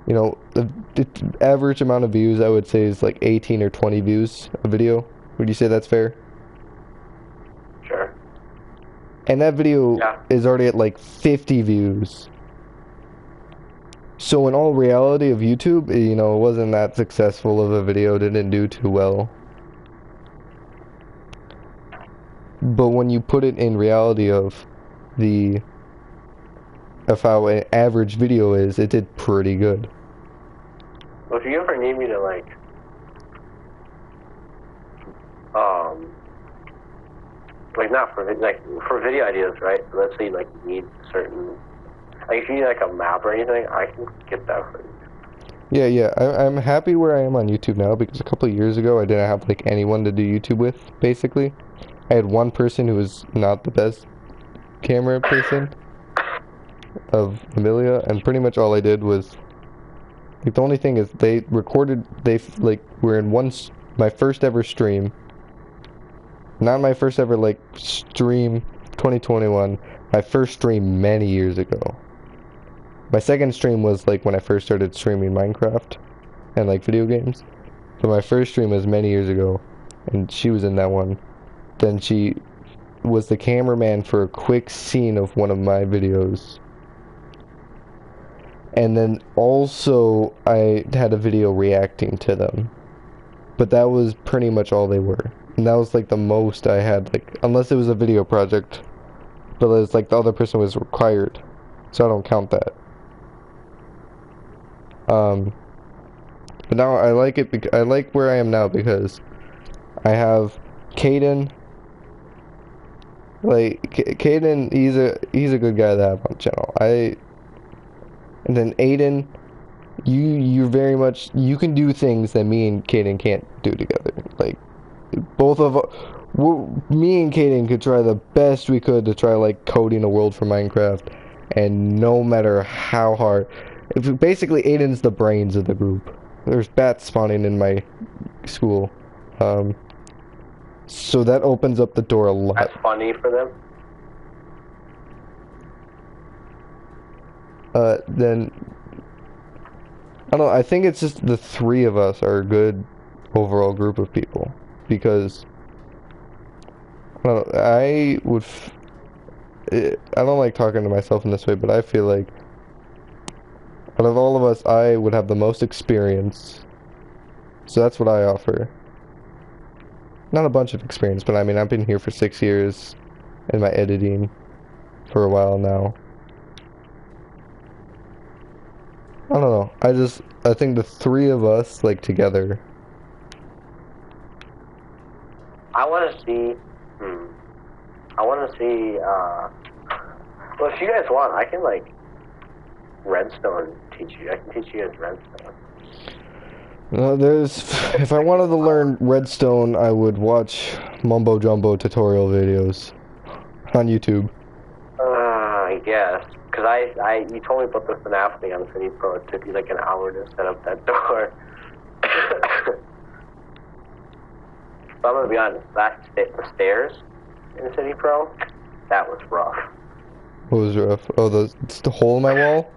you know, the average amount of views I would say is like 18 or 20 views a video. Would you say that's fair? Sure. And that video Yeah. is already at like 50 views. So in all reality of YouTube, you know, it wasn't that successful of a video, didn't do too well. But when you put it in reality of how an average video is, it did pretty good. Well, if you ever need me to like, not for like for video ideas, right? So let's say like you need certain, like if you need like a map or anything, I can get that for you. Yeah. I'm happy where I am on YouTube now, because a couple of years ago I didn't have like anyone to do YouTube with, basically. I had one person who was not the best camera person of Amelia, and pretty much all I did was, like, the only thing is they were in my first ever stream. Not my first ever like stream 2021, my first stream many years ago. My second stream was like when I first started streaming Minecraft and like video games. So my first stream was many years ago, and she was in that one. Then she was the cameraman for a quick scene of one of my videos. And then also I had a video reacting to them. But that was pretty much all they were. And that was like the most I had, like, unless it was a video project. But it's like the other person was required, so I don't count that. But now I like it, I like where I am now because I have Caden. Like, Caden, he's a good guy to have on the channel. And then Aiden, you're very much, you can do things that me and Caden can't do together. Like, me and Caden could try the best we could to try like coding a world for Minecraft, and no matter how hard, basically Aiden's the brains of the group. There's bats spawning in my school, so that opens up the door a lot. That's funny for them. Then I don't know, I think it's just the three of us are a good overall group of people, because I don't know, I don't like talking to myself in this way, but I feel like out of all of us, I would have the most experience, so that's what I offer. Not a bunch of experience, but I mean, I've been here for 6 years in my editing for a while now. I don't know, I think the three of us, like, together I want to see. I want to see. Well, if you guys want, I can like redstone teach you. I can teach you guys redstone. If I wanted to learn redstone, I would watch mumbo jumbo tutorial videos on YouTube. I guess. Because you told me about the FNAF thing on City Pro. It took you like an hour to set up that door. So I'm gonna be honest, the stairs in City Pro, that was rough. What was rough? Oh, the hole in my wall?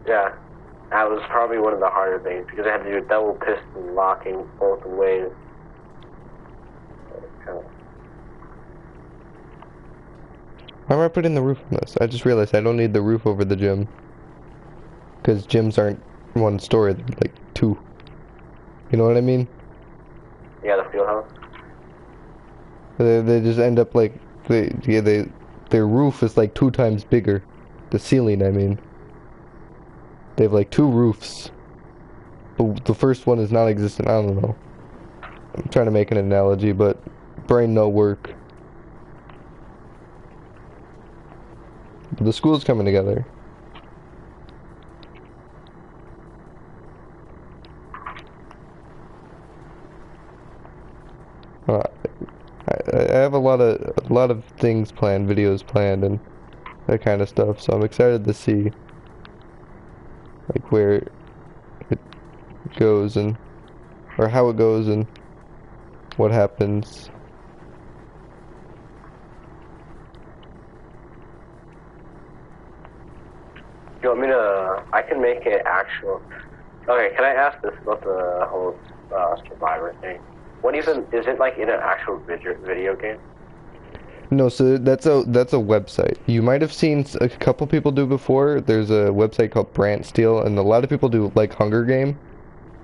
Yeah, that was probably one of the harder things because I had to do double piston locking both ways. Why am I putting the roof on this? I just realized I don't need the roof over the gym. Because gyms aren't one story, they're like two. You know what I mean? Yeah, the field house. They just end up like, their roof is like 2 times bigger. The ceiling, I mean. They have like 2 roofs. But the first one is non-existent, I don't know. I'm trying to make an analogy, but brain no work. The school's coming together. I have a lot of things planned, videos planned, and that kind of stuff. So I'm excited to see like where it goes or how it goes and what happens. You want me to? I can make it actual. Okay, can I ask this about the whole survivor thing? What even is it like in an actual video game? No, so that's a website. You might have seen a couple people do before. There's a website called Brant Steel, and a lot of people do like Hunger Game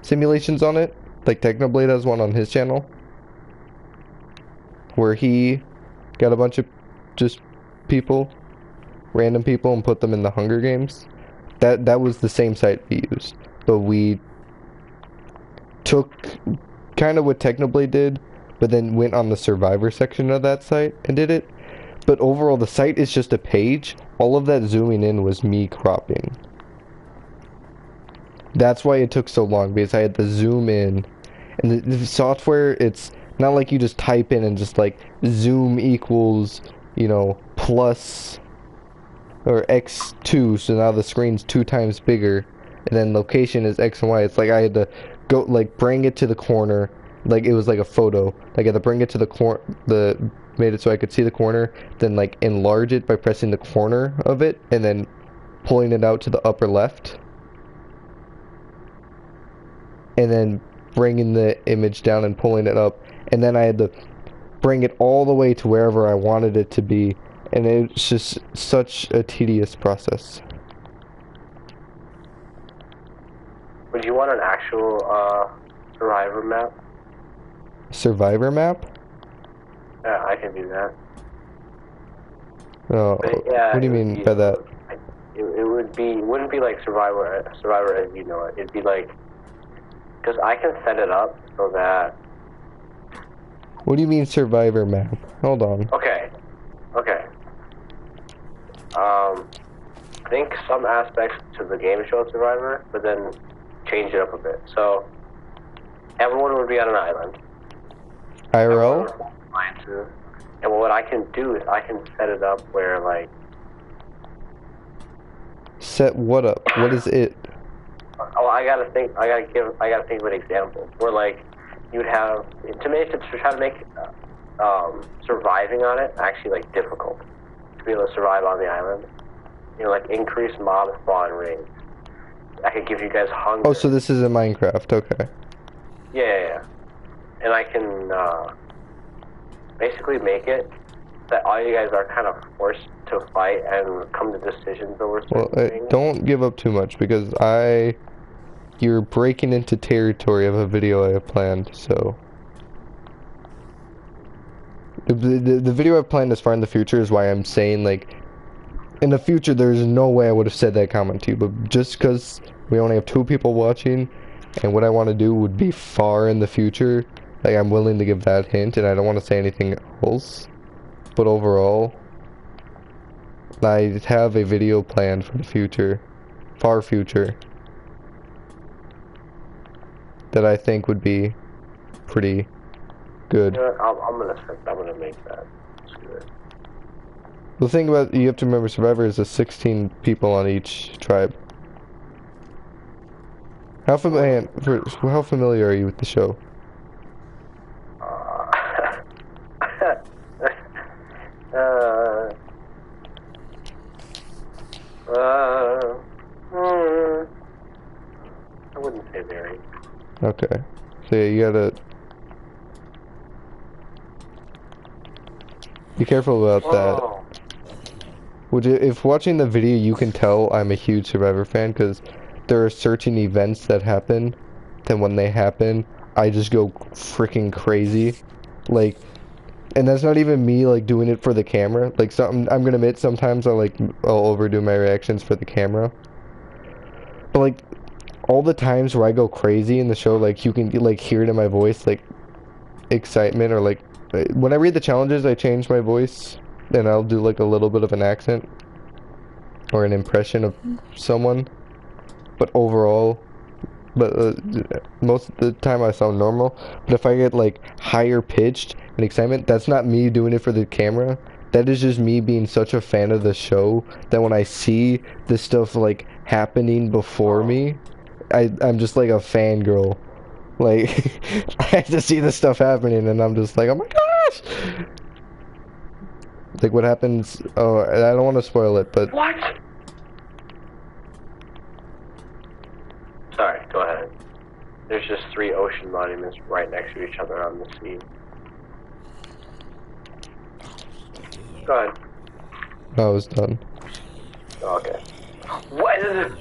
simulations on it. Like Technoblade has one on his channel, where he got a bunch of just people, random people, and put them in the Hunger Games. That was the same site we used, but we took kind of what Technoblade did, but then went on the Survivor section of that site and did it. But overall, the site is just a page. All of that zooming in was me cropping. That's why it took so long, because I had to zoom in. And the software, it's not like you just type in and just like zoom equals, you know, plus or x2, so now the screen's 2 times bigger, and then location is x and y. It's like I had to go, like, bring it to the corner, like it was like a photo. Like I had to bring it to the made it so I could see the corner, then like enlarge it by pressing the corner of it, and then pulling it out to the upper left, and then bringing the image down and pulling it up, and then I had to bring it all the way to wherever I wanted it to be, and it's just such a tedious process. Would you want an actual survivor map? Survivor map? Yeah, I can do that. Oh, yeah, what do you mean by that? It wouldn't be like Survivor as you know it. It'd be like, because I can set it up so that. What do you mean Survivor map? Hold on. Okay. I think some aspects to the game show Survivor, but then change it up a bit. So everyone would be on an island. IRL? And what I can do is I can set it up where like. Set what up? What is it? Oh, I gotta think of an example where like you'd have to try to make surviving on it actually like difficult to be able to survive on the island. You know, like increase mob spawn rates. I could give you guys hunger. Oh, so this is in Minecraft, okay. Yeah. And I can basically make it that all you guys are kind of forced to fight and come to decisions over certain things. Don't give up too much, because you're breaking into territory of a video I have planned, so. The video I've planned as far in the future is why I'm saying, like, in the future there's no way I would have said that comment to you, but just because we only have 2 people watching, and what I want to do would be far in the future, Like, I'm willing to give that hint, and I don't want to say anything else. But overall, I have a video planned for the future, far future, that I think would be pretty good. You know what? I'm gonna make that. Let's do it. The thing about, you have to remember, Survivor is 16 people on each tribe. How familiar are you with the show? I wouldn't say very. Okay. So yeah, you gotta be careful about that. If watching the video, you can tell I'm a huge Survivor fan, because there are certain events that happen, then when they happen, I just go freaking crazy. Like, and that's not even me, like, doing it for the camera. Like, I'm gonna admit, sometimes I'll overdo my reactions for the camera. But, like, all the times where I go crazy in the show, like, you can, like, hear it in my voice, like, excitement, or, like, when I read the challenges, I change my voice, and I'll do, like, a little bit of an accent, or an impression of someone. But overall, most of the time I sound normal. But if I get, like, higher pitched and excitement, that's not me doing it for the camera. That is just me being such a fan of the show that when I see this stuff, like, happening before me, I'm just like a fangirl. Like, I have to see this stuff happening, and I'm just like, oh my gosh! Like, what happens? Oh, I don't want to spoil it, but What? Sorry, go ahead. There's just 3 ocean monuments right next to each other on the sea. Go ahead. I was done. Oh, okay. What is it?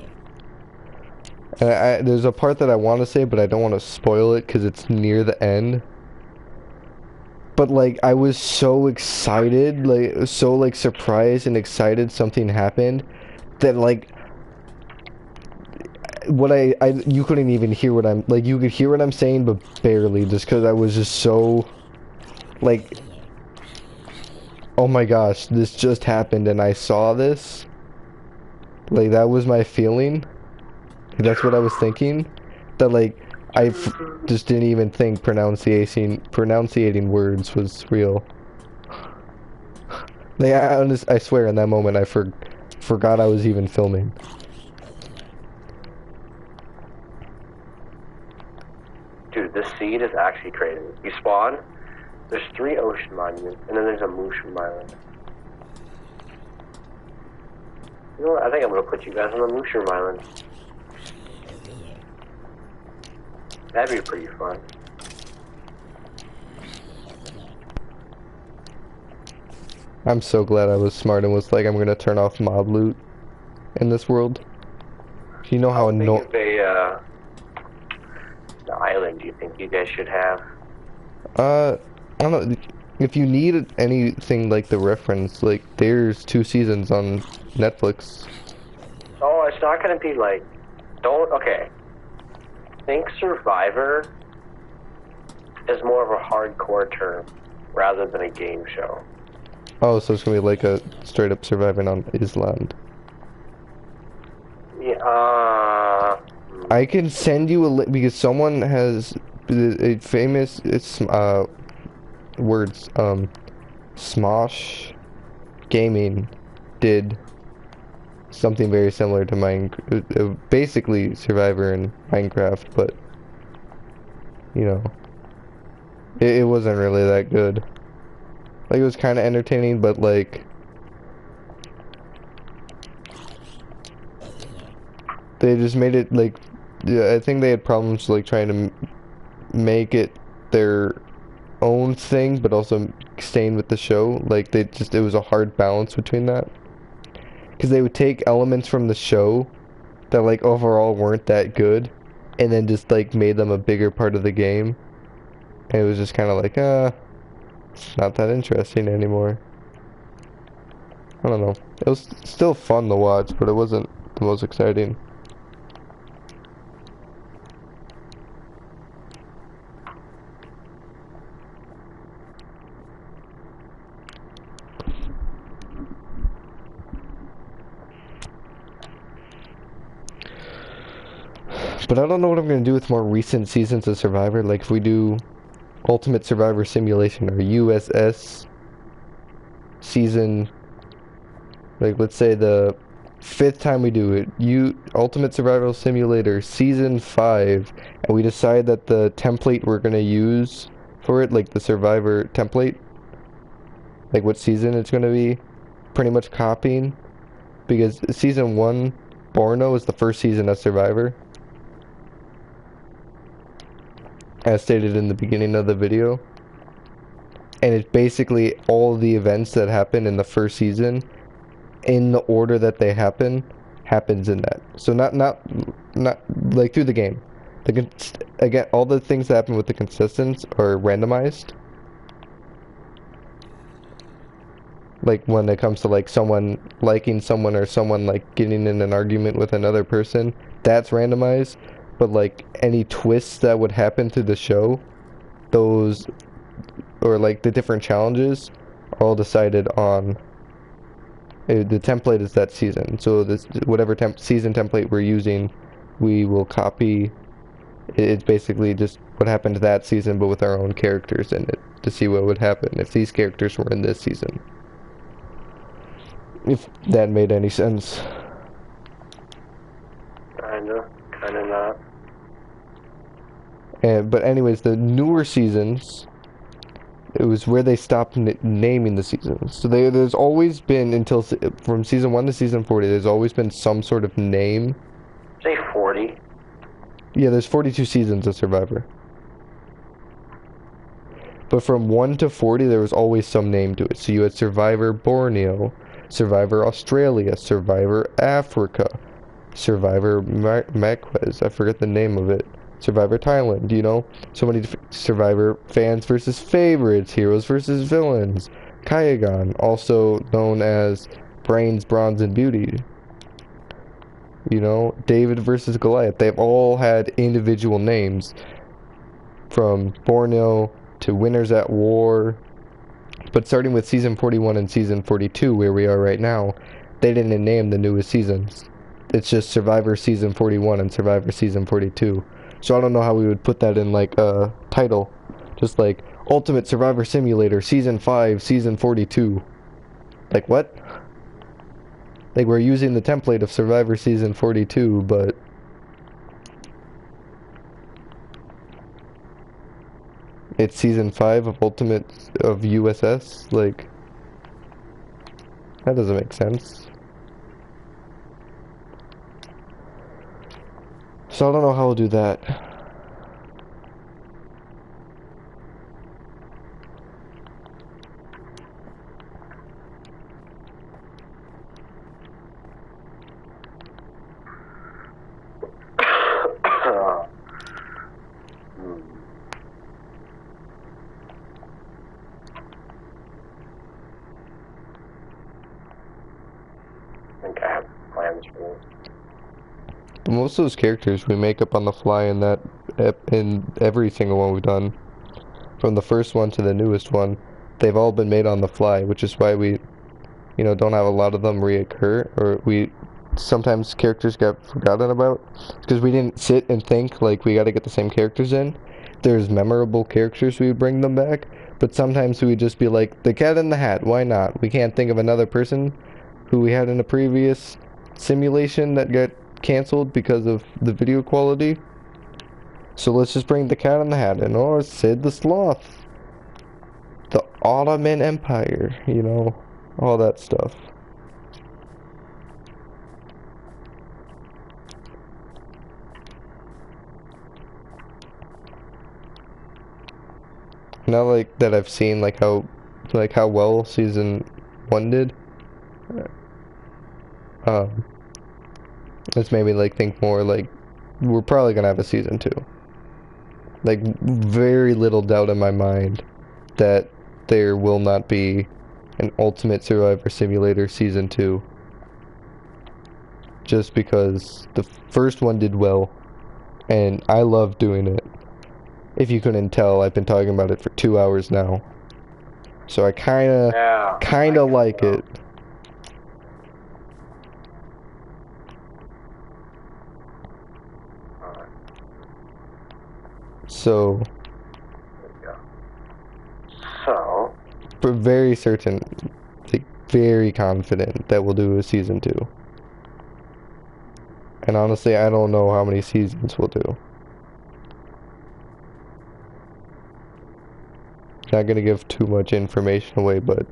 And there's a part that I want to say, but I don't want to spoil it because it's near the end. But, like, I was so excited, like, so, like, surprised and excited something happened that, like, what you couldn't even hear what I'm, like, you could hear what I'm saying, but barely, just because I was just so, like, oh my gosh, this just happened and I saw this. Like, that was my feeling. That's what I was thinking. That, like, just didn't even think pronunciating words was real. Like, I swear in that moment I forgot I was even filming. Dude, this seed is actually crazy. You spawn, there's 3 ocean monuments, and then there's a mushroom island. You know what? I think I'm gonna put you guys on the mushroom island. That'd be pretty fun. I'm so glad I was smart and was like, I'm gonna turn off mob loot in this world. You know how annoying the island do you think you guys should have? I don't know. If you need anything like the reference, like, there's 2 seasons on Netflix. Oh, it's not gonna be like, okay. Think Survivor is more of a hardcore term rather than a game show. Oh, so it's gonna be like a straight up surviving on Island. Yeah, I can send you a link because someone has a famous words Smosh Gaming did something very similar to basically Survivor in Minecraft, but you know, it wasn't really that good. Like, it was kind of entertaining, but like they just made it like, yeah, I think they had problems like trying to make it their own thing, but also staying with the show. Like, it was a hard balance between that. Because they would take elements from the show that, like, overall weren't that good, and then just, like, made them a bigger part of the game. And it was just kind of like, it's not that interesting anymore. I don't know. It was still fun to watch, but it wasn't the most exciting. But I don't know what I'm gonna do with more recent seasons of Survivor. Like if we do Ultimate Survivor Simulation or USS season, like let's say the 5th time we do it, Ultimate Survival Simulator Season 5, and we decide that the template we're gonna use for it, like the Survivor template, like what season it's gonna be, pretty much copying, because Season 1, Borno is the first season of Survivor, as stated in the beginning of the video. And it's basically all the events that happen in the first season, in the order that they happens in that. So not like through the game. Again, all the things that happen with the contestants are randomized. Like when it comes to like someone liking someone or someone like getting in an argument with another person, that's randomized. But like any twists that would happen through the show, those, or like the different challenges, are all decided on the template is that season. So this whatever season template we're using, we will copy. It's basically just what happened that season, but with our own characters in it, to see what would happen if these characters were in this season. If that made any sense. Kinda not. But anyways, the newer seasons, it was where they stopped naming the seasons. So there's always been, from season 1 to season 40, there's always been some sort of name. Say 40. Yeah, there's 42 seasons of Survivor. But from 1 to 40, there was always some name to it. So you had Survivor Borneo, Survivor Australia, Survivor Africa, Survivor Marquez, I forget the name of it, Survivor Thailand, you know? So many Survivor fans versus favorites, heroes versus villains, Kyagan, also known as Brains, Bronze, and Beauty. You know, David versus Goliath. They've all had individual names, from Borneo to Winners at War. But starting with season 41 and season 42, where we are right now, they didn't name the newest seasons. It's just Survivor season 41 and Survivor season 42. So I don't know how we would put that in like a title. Just like Ultimate Survivor Simulator season 5, season 42. Like what? Like we're using the template of Survivor season 42, but it's season 5 of Ultimate of USS. Like that doesn't make sense. So I don't know how we'll do that. I think I have plans for this. Most of those characters we make up on the fly in that in every single one we've done, from the first one to the newest one. They've all been made on the fly, which is why we, don't have a lot of them reoccur, or sometimes characters get forgotten about, because we didn't sit and think like we got to get the same characters in. There's memorable characters, we would bring them back, but sometimes we would just be like, the Cat in the Hat, why not? We can't think of another person who we had in a previous simulation that got canceled because of the video quality. So let's just bring the Cat in the Hat in, or Sid the Sloth, the Ottoman Empire, all that stuff. Now like that I've seen how well season 1 did, it's made me think more we're probably gonna have a season 2. Very little doubt in my mind that there will not be an Ultimate Survivor Simulator season 2. Just because the first one did well, and I love doing it. If you couldn't tell, I've been talking about it for 2 hours now. So I kinda like it. So, There we go. So, we're very certain, like, very confident that we'll do a season 2. And honestly, I don't know how many seasons we'll do. Not gonna give too much information away, but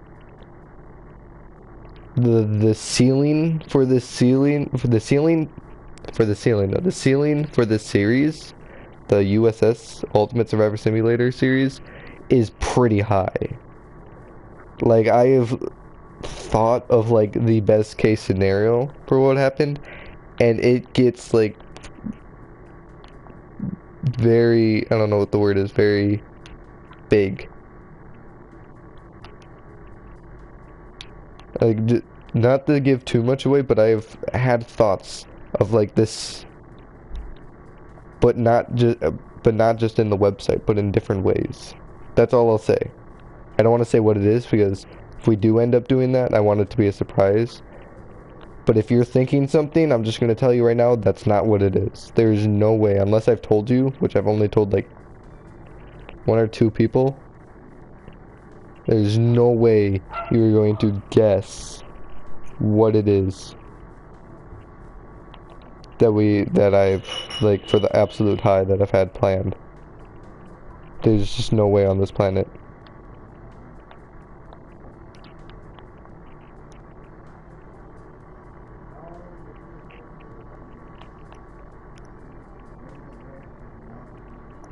the ceiling for this series, the USS Ultimate Survivor Simulator series, is pretty high. Like, I have thought of like the best case scenario for what happened, and it gets like very, I don't know what the word is, very big. Like, not to give too much away, but I've had thoughts of like this, but not just in the website, but in different ways. That's all I'll say. I don't want to say what it is, because if we do end up doing that, I want it to be a surprise. But if you're thinking something, I'm just going to tell you right now, that's not what it is. There's no way, unless I've told you, which I've only told like 1 or 2 people, there's no way you're going to guess what it is that I've, like, for the absolute high that I've had planned. There's just no way on this planet.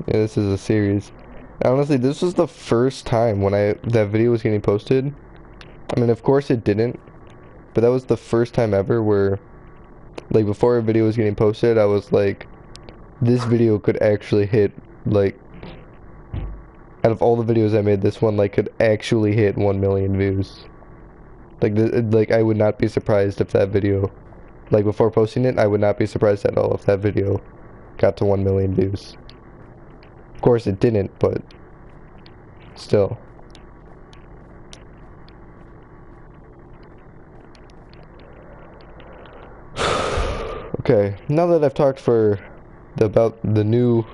Yeah, this is a series. Honestly, this was the first time when that video was getting posted. I mean, of course it didn't, but that was the first time ever where, like, before a video was getting posted, I was like, this video could actually hit, like, out of all the videos I made, this one, like, could actually hit 1 million views. Like, I would not be surprised if that video, like, before posting it, I would not be surprised at all if that video got to 1 million views. Of course it didn't, but still. Okay, now that I've talked about the new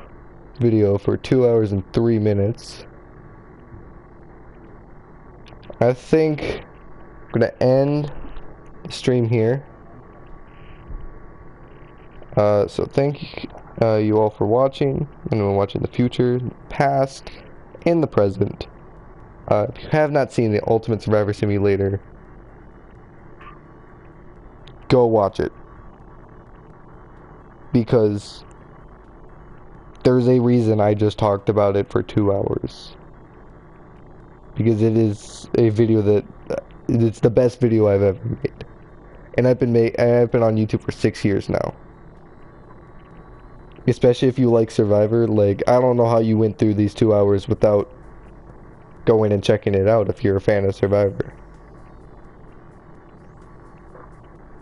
video for 2 hours and 3 minutes, I think I'm gonna end the stream here. So thank you all for watching, and watching the future, past, and the present. If you have not seen the Ultimate Survivor Simulator, go watch it. Because there's a reason I just talked about it for 2 hours. Because it is a video that, it's the best video I've ever made. And I've been on YouTube for 6 years now. Especially if you like Survivor, like, I don't know how you went through these 2 hours without going and checking it out if you're a fan of Survivor.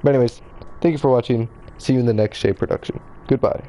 But anyways, thank you for watching. See you in the next Shay production. Goodbye.